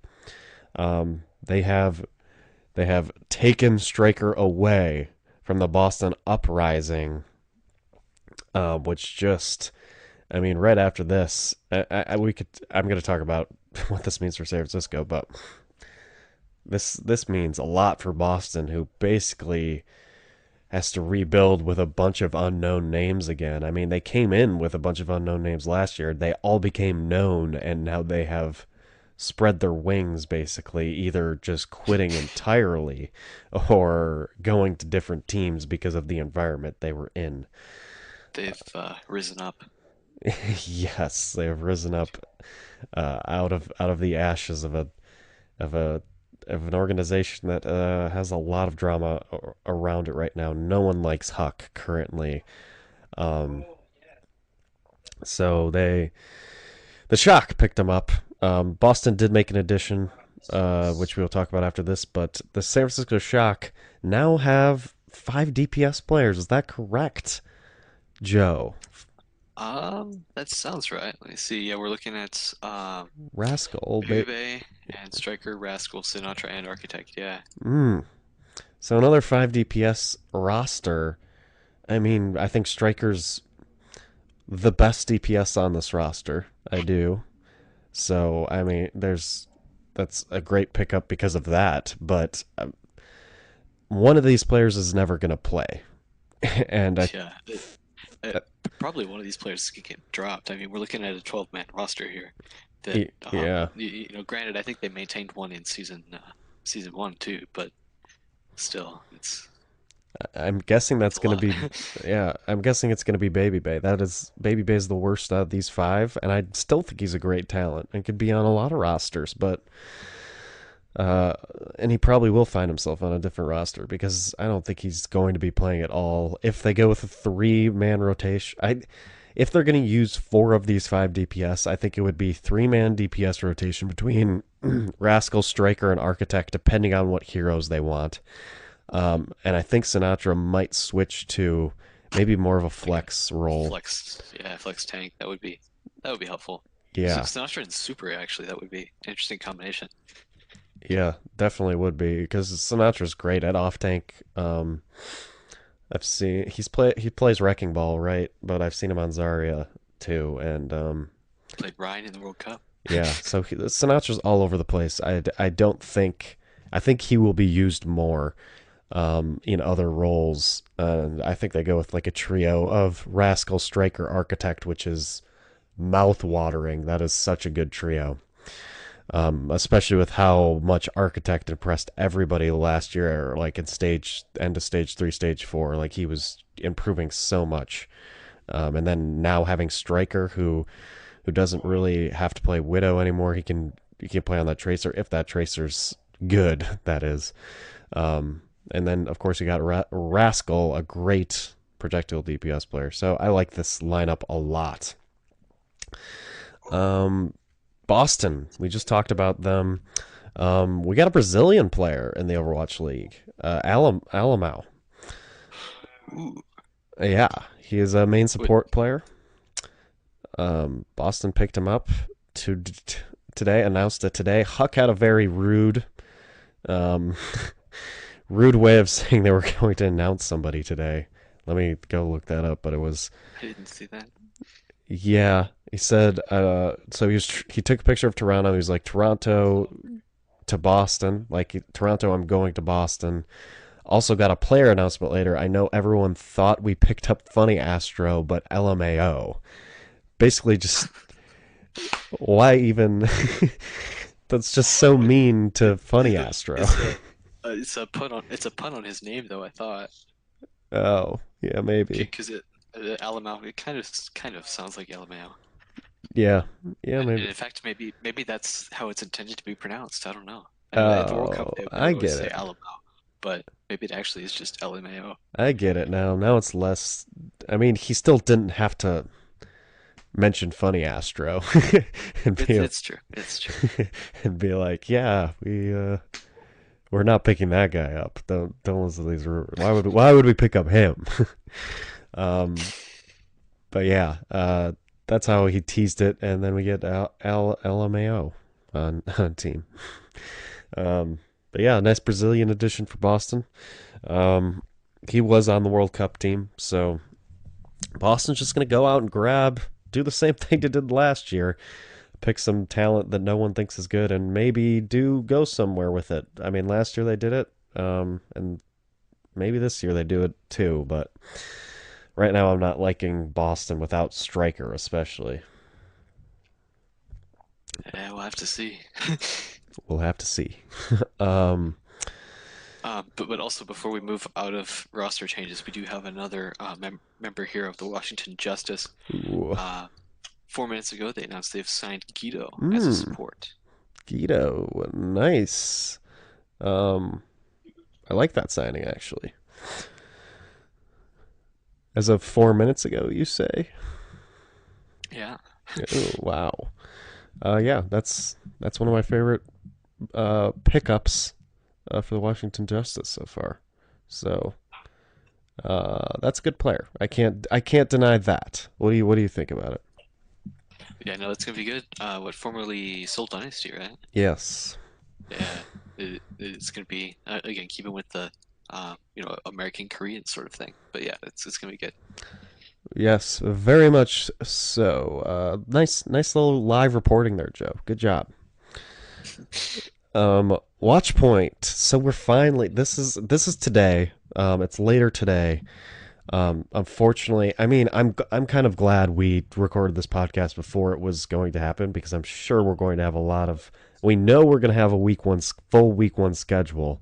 They have taken Stryker away from the Boston Uprising, which just, I mean, right after this, I'm going to talk about what this means for San Francisco, but this means a lot for Boston, who basically has to rebuild with a bunch of unknown names again. I mean, they came in with a bunch of unknown names last year. They all became known, and now they have spread their wings basically, either just quitting entirely or going to different teams because of the environment they were in. They've risen up. Yes, they have risen up out of the ashes of a of an organization that has a lot of drama around it right now. No one likes Huck currently. Um, so the Shock picked him up. Boston did make an addition, which we'll talk about after this. But the San Francisco Shock now have 5 DPS players. Is that correct, Joe? That sounds right. Let me see. Yeah, we're looking at Rascal. Pube and Striker, Rascal, Sinatra, and Architect. Yeah. Mm. So another 5 DPS roster. I mean, I think Striker's the best DPS on this roster. I do. So I mean, that's a great pickup because of that. But one of these players is never going to play, and I Yeah. probably one of these players could get dropped. I mean, we're looking at a 12-man roster here. That Yeah, granted, I think they maintained one in season one too, but still, I'm guessing it's that's a going to lot. be, yeah, I'm guessing it's going to be Baby Bay. Baby Bay is the worst out of these five, and I still think he's a great talent and could be on a lot of rosters, but, uh, and he probably will find himself on a different roster because I don't think he's going to be playing at all. If they go with a 3-man rotation, if they're going to use four of these five DPS, I think it would be 3-man DPS rotation between Rascal, Striker, and Architect, depending on what heroes they want. And I think Sinatra might switch to maybe more of a Like a flex role. flex, yeah, flex tank. That would be helpful. Yeah, Sinatra and Super actually, that would be an interesting combination. yeah, definitely would be because Sinatra's great at off tank. I've seen he plays Wrecking Ball, right? But I've seen him on Zarya too, and Played Ryan in the World Cup. yeah, so Sinatra's all over the place. I don't think I think he will be used more in other roles. I think they go with like a trio of Rascal, Striker, Architect, which is mouth watering. That is such a good trio. Especially with how much Architect impressed everybody last year, like in end of stage three, stage four. Like he was improving so much. And then now having Striker, who doesn't really have to play Widow anymore, he can play on that Tracer if that Tracer's good. That is. And then of course you got Rascal, a great projectile DPS player. So I like this lineup a lot. Um, Boston, we just talked about them. We got a Brazilian player in the Overwatch League, Alamau. Ooh, Yeah, he is a main wait, support player. Boston picked him up to today, announced it today. Huck had a very um, rude way of saying they were going to announce somebody today. Let me go look that up, but it was I didn't see that. yeah. He said so he took a picture of Toronto. He was like Toronto to Boston, like Toronto. I'm going to Boston. Also got a player announcement later. I know everyone thought we picked up Funny Astro, but LMAO. Basically, just why even? That's just so mean to Funny Astro. It's a pun on his name though. I thought Oh, yeah, maybe. because Alamau, it kind of sounds like LMAO. Yeah, yeah, And maybe. in fact, maybe that's how it's intended to be pronounced. I don't know. I know at the World Cup Oh, they I would always get say it. Alabama, but maybe it actually is just LMAO. I get it now. Now it's less. I mean, he still didn't have to mention Funny Astro and It's be it's true. It's true. and be like, yeah, we're not picking that guy up. Don't listen to these rumors. Why would we pick up him? um, but yeah, that's how he teased it, and then we get LMAO on team. But yeah, nice Brazilian addition for Boston. Um, he was on the World Cup team, so Boston's just going to go out and do the same thing they did last year, pick some talent that no one thinks is good, and maybe do go somewhere with it. I mean, last year they did it, and maybe this year they do it too. But right now, I'm not liking Boston without Striker, especially. Yeah, we'll have to see. We'll have to see. um, But also before we move out of roster changes, we do have another member here of the Washington Justice. ooh, Uh, 4 minutes ago, they announced they've signed Guido as a mm, support. Guido, nice. Um, I like that signing actually. As of 4 minutes ago, you say? Yeah. Oh, wow. Yeah, that's one of my favorite pickups for the Washington Justice so far. So that's a good player. I can't deny that. What do you think about it? Yeah, no, that's gonna be good. What formerly Seoul Dynasty, right? Yes, Yeah, it's gonna be again keeping with the American Korean sort of thing. But yeah, it's gonna be good. yes, very much so. Nice little live reporting there, Joe. Good job. Watch point. So we're finally. This is today. It's later today. Unfortunately, I mean, I'm kind of glad we recorded this podcast before it was going to happen because I'm sure we're going to have a lot of. We know we're going to have a full week one schedule,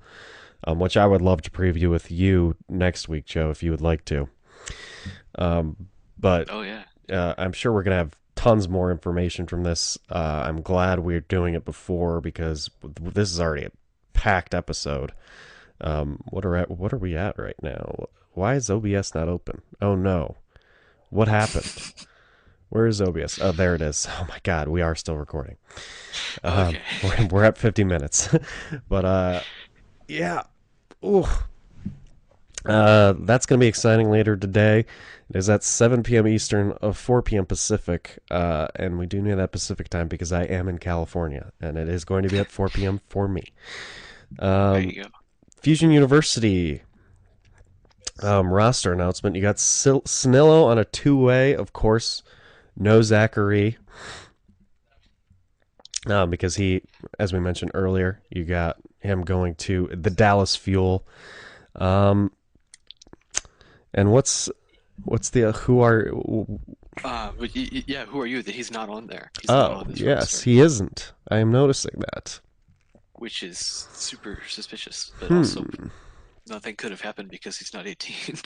which I would love to preview with you next week, Joe, if you would like to. But Oh yeah. I'm sure we're going to have tons more information from this. I'm glad we're doing it before because this is already a packed episode. What are we at right now? Why is OBS not open? Oh no. What happened? Where is OBS? Oh, there it is. Oh my God, we are still recording. Okay. We're at 50 minutes, but yeah. Ooh, that's gonna be exciting later today. It is at 7 p.m. Eastern, 4 p.m. Pacific, and we do need that Pacific time because I am in California, and it is going to be at 4 p.m. for me. There Um, you go. Fusion University roster announcement. You got Snillo on a two-way, of course. No Zachary, because he, as we mentioned earlier, you got him going to the Dallas Fuel. Um, and what's the who are? Yeah, who are you that he's not on there? He's not Oh on this yes, roster, he isn't. I am noticing that. which is super suspicious, but also Hmm. nothing could have happened because he's not 18.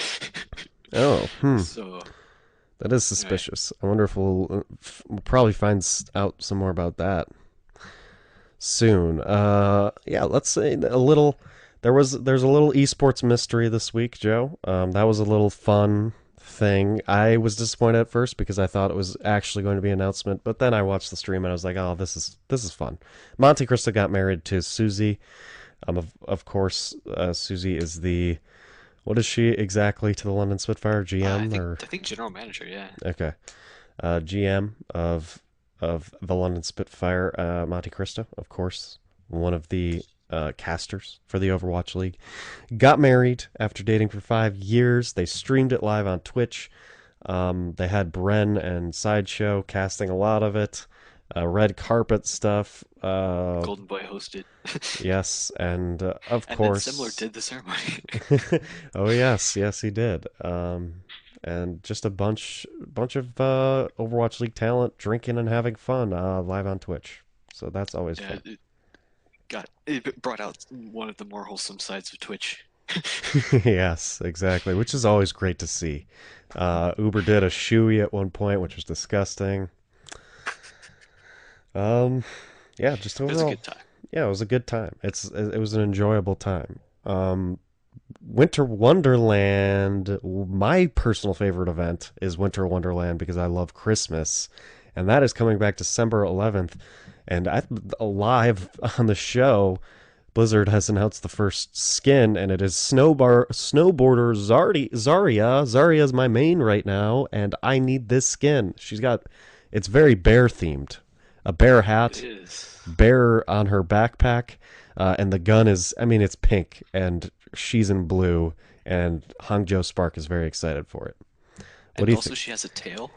Oh, hmm. So, That is anyway, suspicious. I wonder if we'll probably find out some more about that soon. Yeah, let's say a little. There's a little esports mystery this week, Joe. That was a little fun thing. I was disappointed at first because I thought it was actually going to be an announcement, but then I watched the stream and I was like, oh, this is fun. Monte Cristo got married to Susie. Of course, Susie is the what is she exactly to the London Spitfire I GM think or I think general manager, yeah. okay GM of the London Spitfire, Monte Cristo, of course, one of the casters for the Overwatch League, got married after dating for 5 years. They streamed it live on Twitch. They had Bren and Sideshow casting a lot of it. Red carpet stuff. Golden Boy hosted, Yes, and of and then Similar course. did the ceremony. Oh yes, yes he did. And just a bunch of Overwatch League talent drinking and having fun live on Twitch. So that's always Yeah, fun. it brought out one of the more wholesome sides of Twitch. Yes, exactly, which is always great to see. Uber did a shoey at one point, which was disgusting. Um, yeah, just It was a overall, good time. yeah, it was a good time. It was an enjoyable time. Winter Wonderland. My personal favorite event is Winter Wonderland because I love Christmas, and that is coming back December 11th. And live on the show, Blizzard has announced the first skin, and it is snowboarder Zarya. Zarya is my main right now, and I need this skin. It's very bear themed, a bear It hat, is. bear on her backpack, and the gun is, I mean, it's pink, and she's in blue, and Hangzhou Spark is very excited for it. What And do you also think? she has a tail.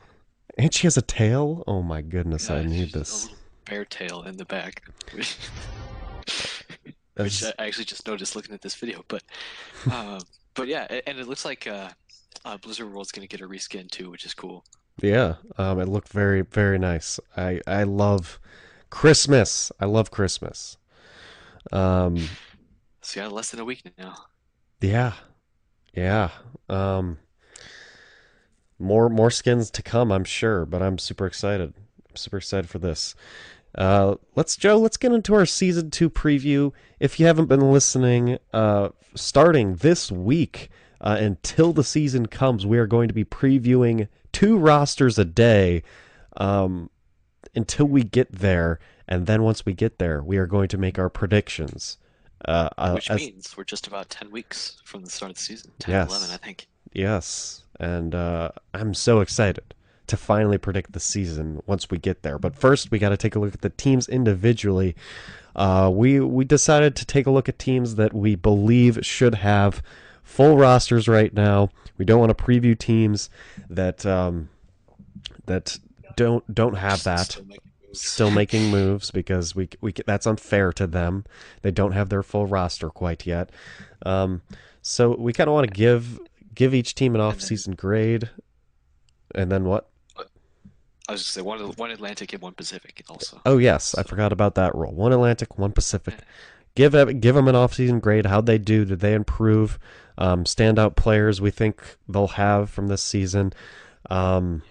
And she has a tail? Oh my goodness, I Yeah, need she's a this. little bear tail in the back, which That's, I actually just noticed looking at this video. Uh, but yeah, and it looks like Blizzard World's gonna get a reskin too, which is cool. yeah, it looked very, very nice. I love Christmas. I love Christmas. Um, So yeah, less than a week now. yeah, yeah. Um, more skins to come, I'm sure, but I'm super excited. I'm super excited for this. Let's get into our season two preview. If you haven't been listening, starting this week until the season comes, we are going to be previewing two rosters a day um, until we get there. And then once we get there, we are going to make our predictions. Which As means we're just about 10 weeks from the start of the season. 10, 11, I yes, think. yes, and I'm so excited to finally predict the season once we get there. But first, we got to take a look at the teams individually. We decided to take a look at teams that we believe should have full rosters right now. We don't want to preview teams that that don't have that Still making moves. still making moves because we that's unfair to them. They don't have their full roster quite yet. So we kind of want to give each team an and then off-season grade, and then what? uh, I was just say one Atlantic and one Pacific also. Oh yes, I So forgot about that rule. One Atlantic, one yeah, Pacific. Give them an off-season grade. How'd they do? Did they improve? Standout players we think they'll have from this season, um,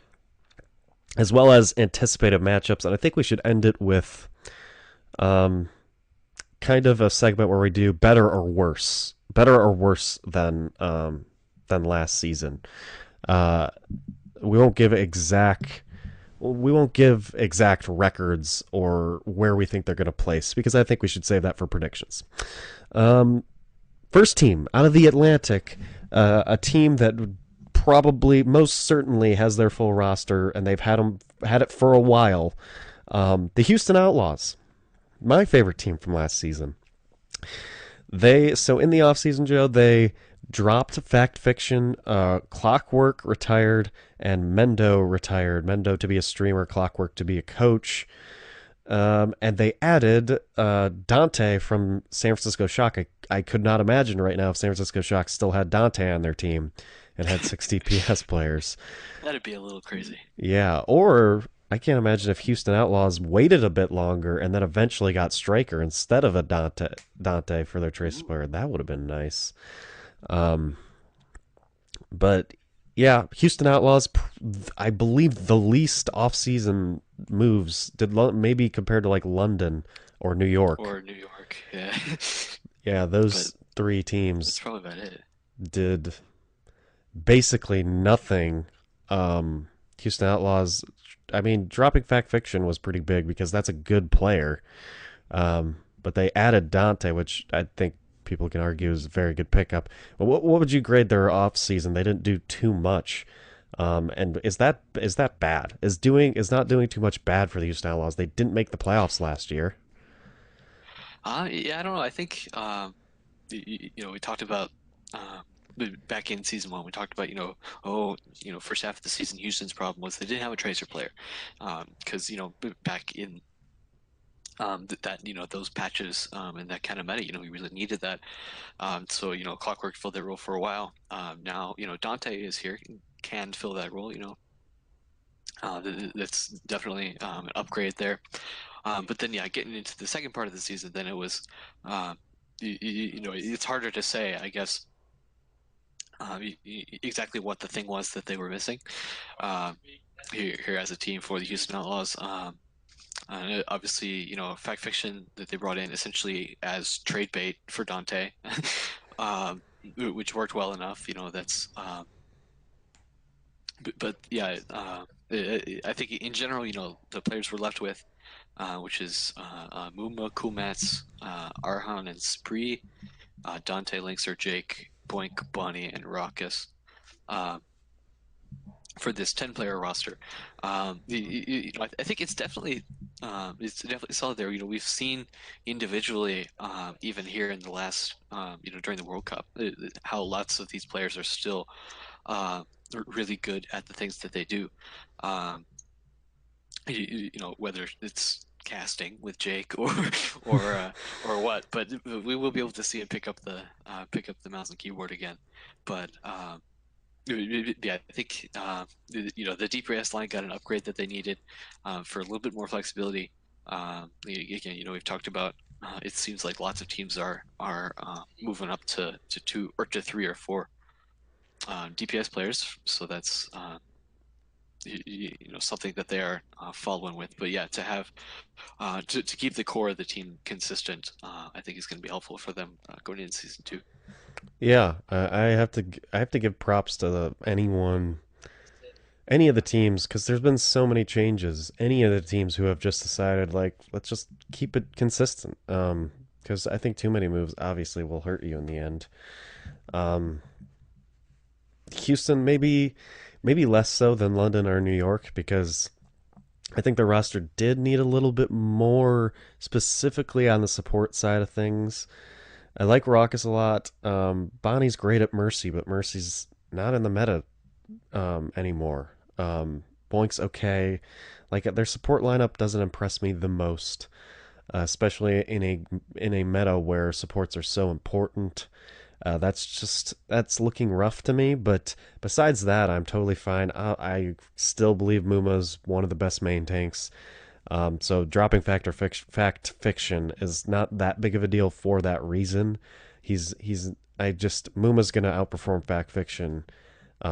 as well as anticipated matchups. And I think we should end it with um, kind of a segment where we do better or worse than last season. Uh, we won't give exact records or where we think they're going to place because I think we should save that for predictions. Um, First team out of the Atlantic, a team that probably most certainly has their full roster and they've had it for a while. The Houston Outlaws, my favorite team from last season. They so in the offseason, Joe, they dropped Fact Fiction, Clockwork retired, and Mendo retired. Mendo to be a streamer, Clockwork to be a coach. And they added Dante from San Francisco Shock. I could not imagine right now if San Francisco Shock still had Dante on their team and had 60 PS players. that'd be a little crazy. Yeah, or I can't imagine if Houston Outlaws waited a bit longer and then eventually got Striker instead of a Dante for their trace Ooh. player. That would have been nice. Um, but yeah, Houston Outlaws, I believe the least off-season moves did maybe compared to like London or New York. Or New York, yeah. Yeah, But those three that's teams probably about it. did basically nothing. Houston Outlaws, I mean, dropping Fact Fiction was pretty big because that's a good player. But they added Dante, which I think people can argue is a very good pickup. But what would you grade their off season? They didn't do too much. And is that bad? Is not doing too much bad for the Houston Outlaws? They didn't make the playoffs last year. Yeah, I don't know. I think we talked about back in season one. We talked about first half of the season, Houston's problem was they didn't have a tracer player, because back in that those patches and that kind of meta, we really needed that. So Clockwork filled that role for a while. Now Dante is here, can fill that role. That's definitely an upgrade there. But then, yeah, getting into the second part of the season, then it was, it's harder to say, I guess, exactly what the thing was that they were missing um, here as a team for the Houston Outlaws. Obviously, Fact Fiction that they brought in essentially as trade bait for Dante, which worked well enough. That's but yeah, I think in general, the players we're left with, which is Muma, Kumats, Arhan, and Spree, Dante, Linkser, Jake, Boink, Bonnie, and Raucus. Uh, for this 10-player roster, I think it's definitely solid there. We've seen individually, even here in the last, during the World Cup, how lots of these players are still uh, really good at the things that they do. Um, whether it's casting with Jake or or what, but we will be able to see him pick up the mouse and keyboard again. But yeah, I think the DPS line got an upgrade that they needed for a little bit more flexibility. Again, we've talked about. It seems like lots of teams are moving up to two or to three or four DPS players, so that's something that they are following with. But yeah, to have to keep the core of the team consistent, I think is going to be helpful for them going into season two. Yeah, I have to give props to any of the teams because there's been so many changes. Any of the teams who have just decided like let's just keep it consistent. Because I think too many moves obviously will hurt you in the end. Um, Houston maybe less so than London or New York because I think the roster did need a little bit more specifically on the support side of things. I like Raucus a lot. Bonnie's great at Mercy, but Mercy's not in the meta anymore. Boink's okay. Like their support lineup doesn't impress me the most, especially in a meta where supports are so important. That's looking rough to me. But besides that, I'm totally fine. I still believe Muma's one of the best main tanks. So dropping fact fiction is not that big of a deal for that reason. He's I just Muma's gonna outperform fact fiction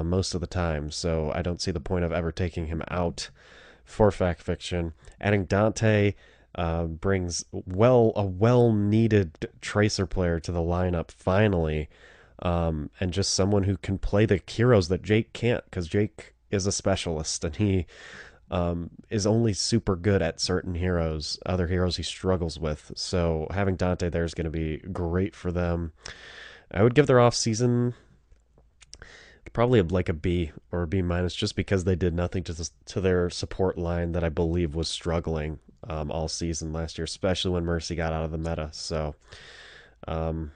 most of the time. So I don't see the point of ever taking him out for fact fiction. Adding Dante brings a well needed tracer player to the lineup finally, and just someone who can play the heroes that Jake can't, because Jake is a specialist and he is only super good at certain heroes. Other heroes he struggles with. So having Dante there is going to be great for them. I would give their off season probably like a B or a B minus, just because they did nothing to their support line that I believe was struggling all season last year, especially when Mercy got out of the meta. So um,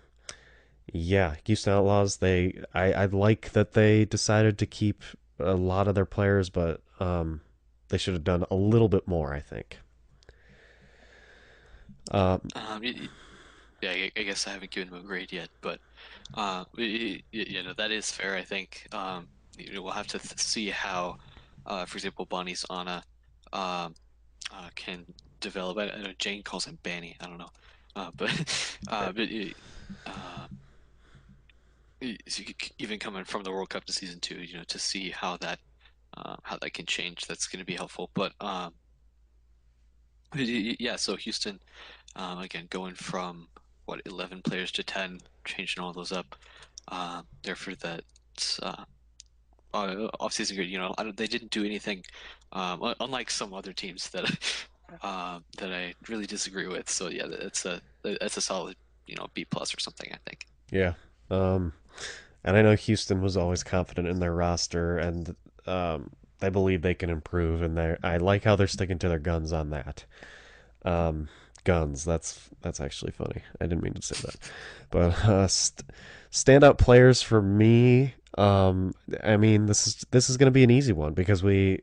yeah, Houston Outlaws. I like that they decided to keep a lot of their players, but they should have done a little bit more, I think. Um, Yeah, I guess I haven't given him a grade yet, but that is fair. I think we'll have to see how, for example, Bonnie's Anna can develop. I know Jane calls him Banny. I don't know, but uh, even coming from the World Cup to season two, to see how that can change, that's going to be helpful. But yeah, so Houston, again, going from what 11 players to 10, changing all those up. Therefore, that uh, off-season grid, they didn't do anything, unlike some other teams that that I really disagree with. So yeah, that's a solid, B plus or something, I think. yeah. Um, and I know Houston was always confident in their roster, and they believe they can improve. And I like how they're sticking to their guns on that. Um, Guns. That's actually funny. I didn't mean to say that. But standout players for me. I mean, this is going to be an easy one because we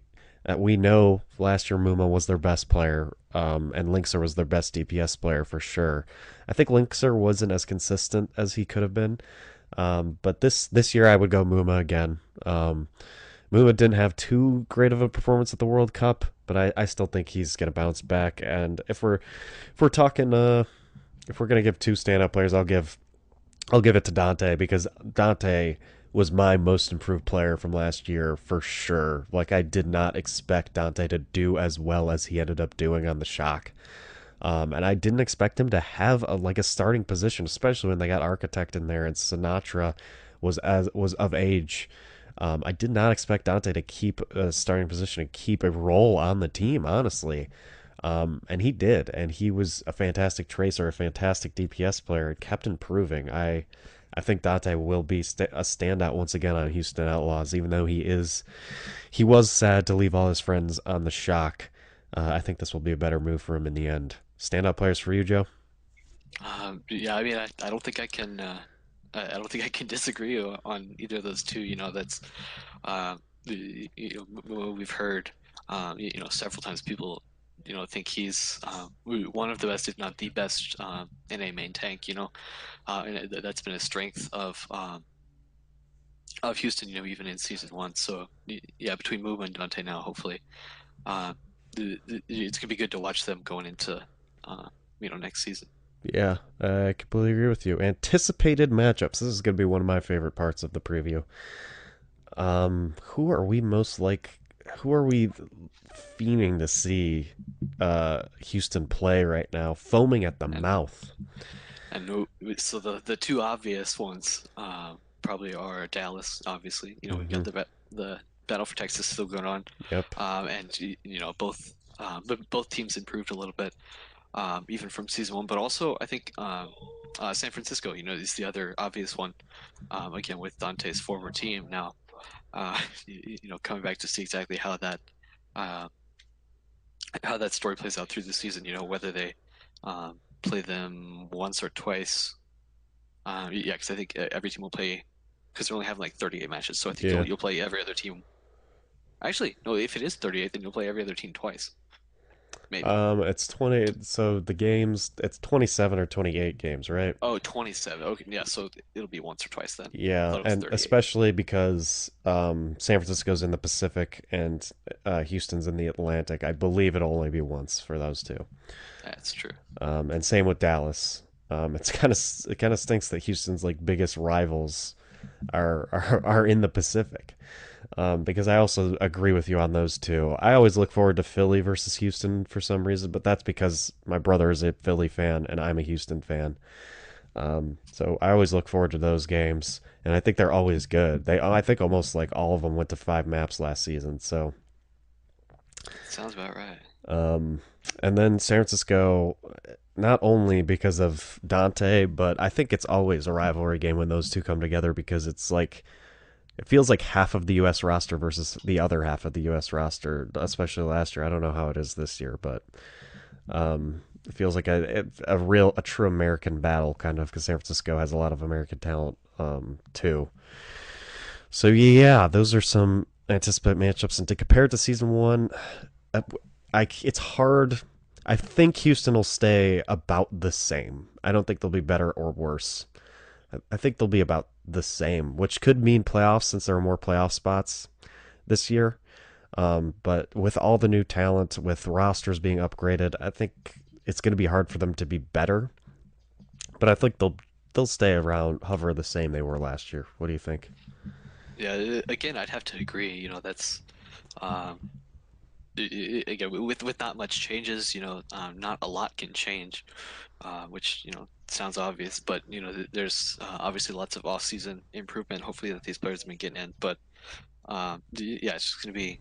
know last year Muma was their best player, and Linkser was their best DPS player for sure. I think Linkser wasn't as consistent as he could have been, but this year I would go Muma again. Muma didn't have too great of a performance at the World Cup, but I still think he's gonna bounce back. And if we're talking if we're gonna give two standout players, I'll give it to Dante, because Dante was my most improved player from last year for sure. Like, I did not expect Dante to do as well as he ended up doing on the Shock. And I didn't expect him to have a starting position, especially when they got Architect in there and Sinatra was of age. I did not expect Dante to keep a starting position and keep a role on the team, honestly. And he did, and he was a fantastic tracer, a fantastic DPS player, and kept improving. I think Dante will be a standout once again on Houston Outlaws, even though he was sad to leave all his friends on the Shock. I think this will be a better move for him in the end. Standout players for you, Joe? Yeah, I mean, I don't think I can. I don't think I can disagree on either of those two. That's we've heard, several times people, think he's one of the best, if not the best, NA main tank. And that's been a strength of Houston. Even in season one. So yeah, between Muma and Dante now, hopefully, uh, it's gonna be good to watch them going into, next season. Yeah, I completely agree with you. Anticipated matchups. This is going to be one of my favorite parts of the preview. Who are we most like? Who are we fiending to see Houston play right now? Foaming at the And mouth. so the two obvious ones probably are Dallas. Obviously, we've Mm-hmm. got the battle for Texas still going on, Yep. and both but both teams improved a little bit, even from season one. But also, I think San Francisco, is the other obvious one. Again, with Dante's former team now, coming back to see exactly uh, how that story plays out through the season. Whether they play them once or twice. Yeah, because I think every team will play, because they're only having like 38 matches. So I think Yeah. you'll play every other team. Actually, no, if it is 38, then you'll play every other team twice. maybe. It's 20. So the games, it's 27 or 28 games, right? Oh, 27. Okay, yeah, so it'll be once or twice then. I Yeah, thought it was and 38. especially because San Francisco's in the Pacific and Houston's in the Atlantic. I believe it'll only be once for those two. That's true. And same with Dallas. It kind of stinks that Houston's like biggest rivals are in the Pacific. Because I also agree with you on those two. I always look forward to Philly versus Houston for some reason, but that's because my brother is a Philly fan and I'm a Houston fan. So I always look forward to those games, and I think they're always good. I think almost like all of them went to 5 maps last season. So, Sounds about right. um, and then San Francisco, not only because of Dante, but I think it's always a rivalry game when those two come together because it's like it feels like half of the U.S. roster versus the other half of the U.S. roster, especially last year. I don't know how it is this year, but it feels like a true American battle kind of because San Francisco has a lot of American talent too. So yeah, those are some anticipated matchups, and to compare it to season one, uh, it's hard. I think Houston will stay about the same. I don't think they'll be better or worse. I think they'll be about the same, which could mean playoffs since there are more playoff spots this year. But with all the new talent, with rosters being upgraded, I think it's going to be hard for them to be better. But I think they'll stay around, hover the same they were last year. What do you think? Yeah, again, I'd have to agree. That's um, again with not much changes. Not a lot can change, which sounds obvious, but there's obviously lots of off-season improvement. Hopefully that these players have been getting in, but yeah, it's just going to be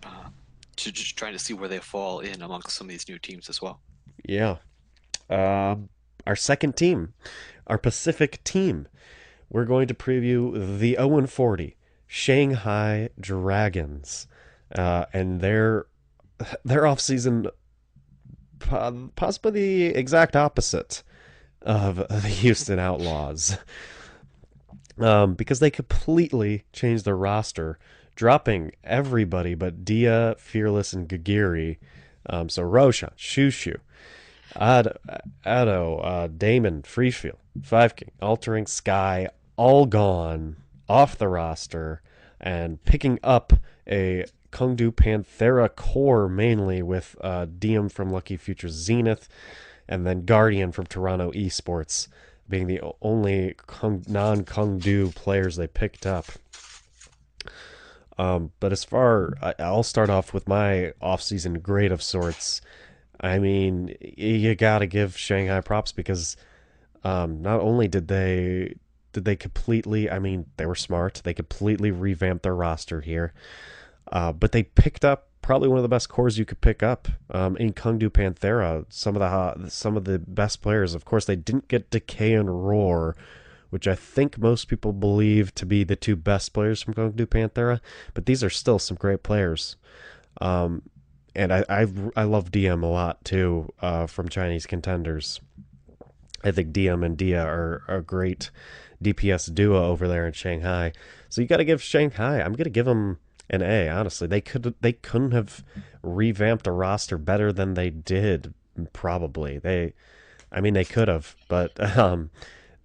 uh, just trying to see where they fall in amongst some of these new teams as well. Yeah. Our second team, our Pacific team. We're going to preview the 0-40 Shanghai Dragons and their offseason, possibly the exact opposite of the Houston Outlaws, because they completely changed their roster, dropping everybody but Dia, Fearless, and Gagiri. So Roshan, Shushu, Ado, Damon, Freefield, Five King, Altering Sky, all gone off the roster, and picking up a Kungdu Panthera core mainly with Diem from Lucky Future Zenith, and then Guardian from Toronto Esports being the only non Kungdu players they picked up. But I'll start off with my off-season grade of sorts. I mean, you gotta give Shanghai props because not only did they completely, I mean, they were smart. They completely revamped their roster here, but they picked up probably one of the best cores you could pick up in Kungdu Panthera. Some of the best players. Of course, they didn't get Decay and Roar, which I think most people believe to be the two best players from Kungdu Panthera. But these are still some great players. Um, and I love DM a lot too from Chinese contenders. I think DM and Dia are a great DPS duo over there in Shanghai. So you got to give Shanghai. I'm gonna give them an A. Honestly, they couldn't have revamped a roster better than they did. Probably I mean they could have, but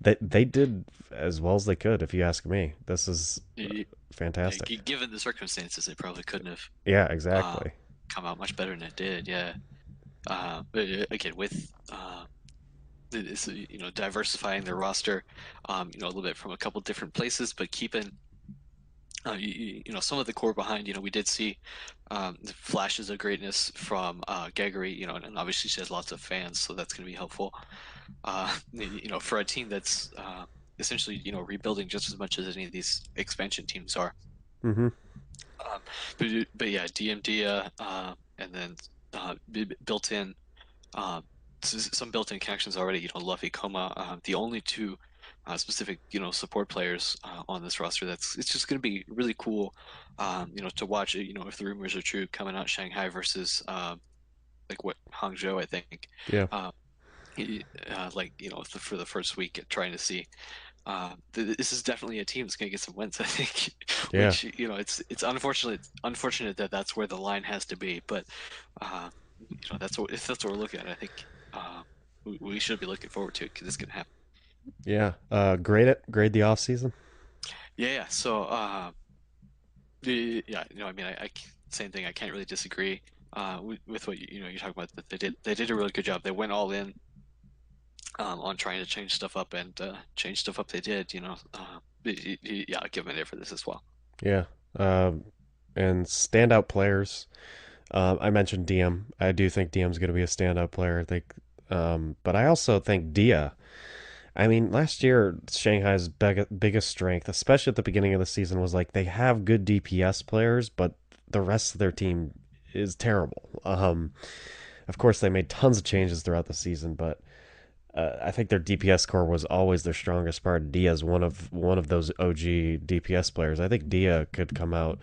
they did as well as they could. If you ask me, this is Y- Yeah, fantastic. given the circumstances, they probably couldn't have Yeah, uh, exactly. come out much better than it did. Yeah. But again, with this, diversifying their roster, a little bit from a couple different places, but keeping some of the core behind. We did see the flashes of greatness from Gaggery, and obviously she has lots of fans, so that's going to be helpful. For a team that's essentially, rebuilding just as much as any of these expansion teams are. Mm-hmm. But yeah, DMD, and then built in uh, some built-in connections already. Luffy, Coma, the only two specific support players on this roster. It's just going to be really cool, to watch. If the rumors are true, coming out Shanghai versus like what Hangzhou, I think. Yeah, Uh, like for the first week, trying to see. This is definitely a team that's going to get some wins, I think. yeah. Which it's unfortunate that that's where the line has to be, but. if that's what we're looking at, I think we should be looking forward to it because it's gonna happen. Yeah. Grade the off season. Yeah, yeah. So, yeah, I mean, same thing. I can't really disagree with what you're talking about. That they did a really good job. They went all in on trying to change stuff up and change stuff up. They did, yeah, I'll give them an A for this as well. Yeah. Um, and standout players. I mentioned DM. I do think DM's going to be a standout player. I think, but I also think Dia. I mean, last year Shanghai's biggest strength, especially at the beginning of the season, was like they have good DPS players, but the rest of their team is terrible. Of course, they made tons of changes throughout the season, but I think their DPS core was always their strongest part. Dia's one of those OG DPS players. I think Dia could come out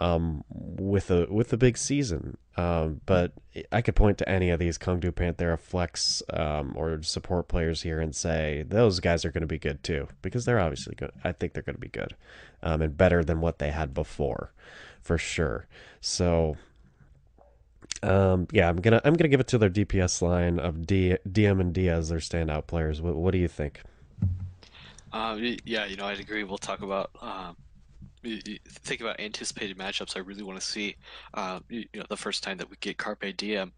with a big season. But I could point to any of these Kung Du Panthera flex or support players here and say those guys are going to be good too because they're obviously good. I think they're going to be good and better than what they had before, for sure. So yeah, I'm gonna give it to their DPS line of DM and Diaz, their standout players. What do you think? Yeah, I'd agree. We'll talk about think about anticipated matchups. I really want to see, the first time that we get Carpe Diem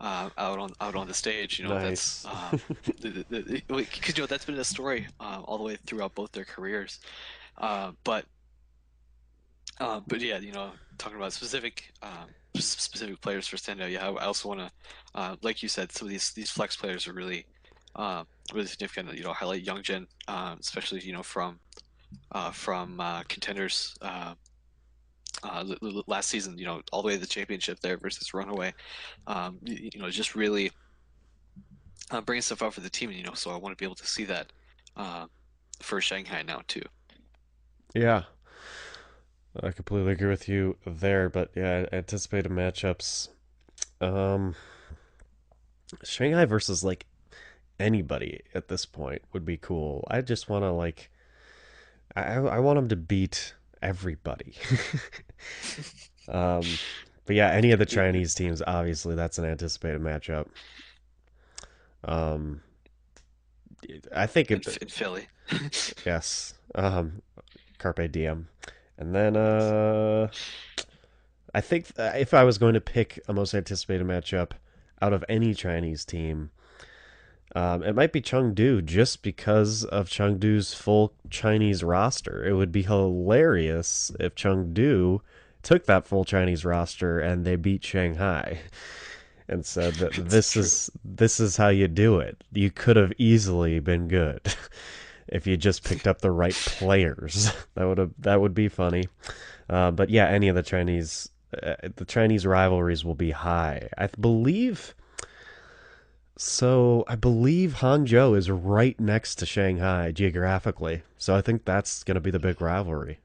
out on the stage. That's Nice. because that's been a story all the way throughout both their careers. But yeah, talking about specific players for standout. Yeah, I also want to, like you said, some of these flex players are really significant. Highlight Youngjin, especially from contenders last season. All the way to the championship there versus Runaway. Just really bringing stuff out for the team. So I want to be able to see that uh, for Shanghai now too. Yeah, I completely agree with you there. But yeah, anticipated matchups. Um, Shanghai versus like anybody at this point would be cool. I just want to like I want them to beat everybody. um, but yeah, any of the Chinese teams, obviously, that's an anticipated matchup. Um, I think in, it. in Philly. Yes. Carpe Diem, and then I think if I was going to pick a most anticipated matchup out of any Chinese team, it might be Chengdu just because of Chengdu's full Chinese roster. It would be hilarious if Chengdu took that full Chinese roster and they beat Shanghai and said that It's true. this is how you do it. You could have easily been good if you just picked up the right players. That would be funny. But yeah, any of the Chinese rivalries will be high. I believe Hangzhou is right next to Shanghai geographically. So I think that's going to be the big rivalry.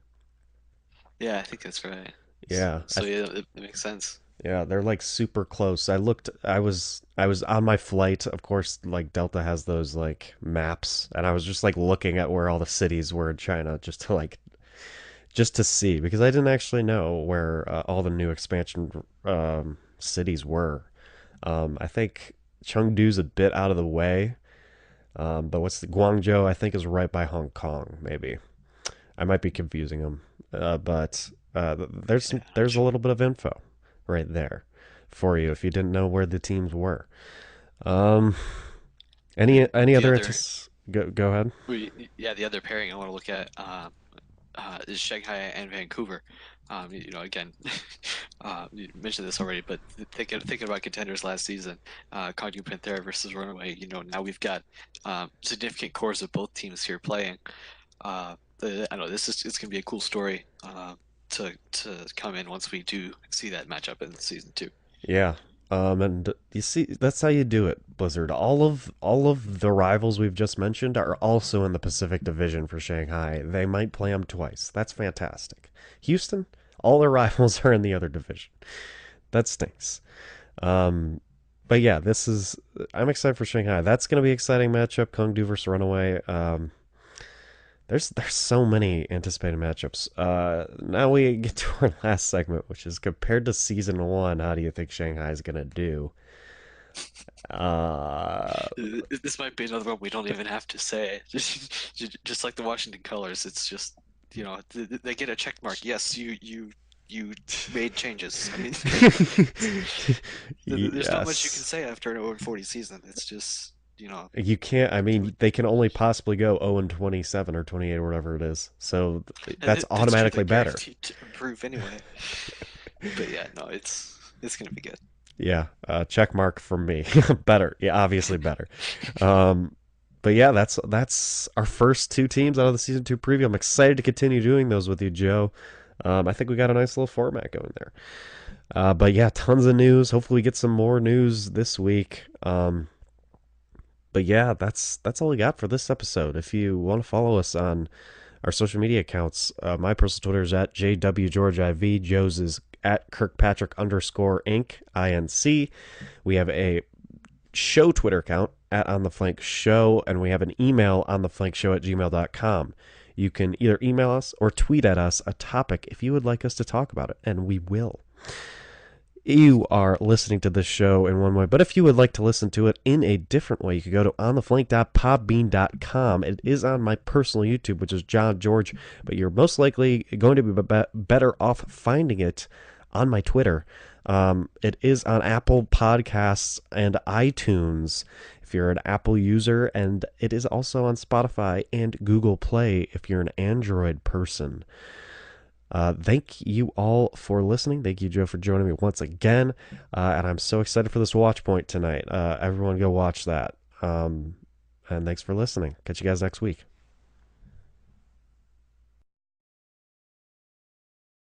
Yeah, I think that's right. Yeah. So yeah, it makes sense. Yeah, they're like super close. I was on my flight. Of course, like Delta has those like maps and I was just like looking at where all the cities were in China just to see because I didn't actually know where all the new expansion cities were. I think Chengdu's a bit out of the way, but what's the Guangzhou? I think is right by Hong Kong. Maybe I might be confusing them, but Yeah, there's a sure. little bit of info right there for you if you didn't know where the teams were. Um, And any the other other, go ahead. yeah, the other pairing I want to look at is Shanghai and Vancouver. Again, you mentioned this already, but thinking about contenders last season, Conju Panthera versus Runaway. Now we've got significant cores of both teams here playing. I know it's gonna be a cool story to come in once we do see that matchup in season two. Yeah. And you see, that's how you do it, Blizzard. All of the rivals we've just mentioned are also in the Pacific Division for Shanghai. They might play them twice. That's fantastic. Houston, all their rivals are in the other division. That stinks. Um, but yeah, I'm excited for Shanghai. That's going to be an exciting matchup. Kongdu versus Runaway. there's so many anticipated matchups. Now we get to our last segment, which is compared to season one. How do you think Shanghai is gonna do? Uh, This might be another one we don't even have to say. Just like the Washington Colors, it's just they get a check mark. Yes, you made changes. I mean, there's not much you can yes, say after an 0-40 season. It's just you can't. I you know, mean, they can only possibly go 0 and 27 or 28 or whatever it is. So and that's that's true. They're automatically better. guaranteed to improve anyway. But yeah, no, it's gonna be good. Yeah, check mark from me. Better. Yeah, obviously better. Um, but yeah, that's our first two teams out of the season two preview. I'm excited to continue doing those with you, Joe. I think we got a nice little format going there. But yeah, tons of news. Hopefully, we get some more news this week. But yeah, that's all we got for this episode. If you want to follow us on our social media accounts, my personal Twitter is at JWGeorgeIV. Joe's is at Kirkpatrick underscore Inc. INC. We have a show Twitter account at On the Flank Show, and we have an email on the flank show at gmail.com. You can either email us or tweet at us a topic if you would like us to talk about it, and we will. You are listening to this show in one way, but if you would like to listen to it in a different way, you can go to ontheflank.podbean.com. It is on my personal YouTube, which is John George, but you're most likely going to be better off finding it on my Twitter. It is on Apple Podcasts and iTunes if you're an Apple user, and it is also on Spotify and Google Play if you're an Android person. Thank you all for listening. Thank you, Joe, for joining me once again. And I'm so excited for this watch point tonight. Everyone go watch that. And thanks for listening. Catch you guys next week.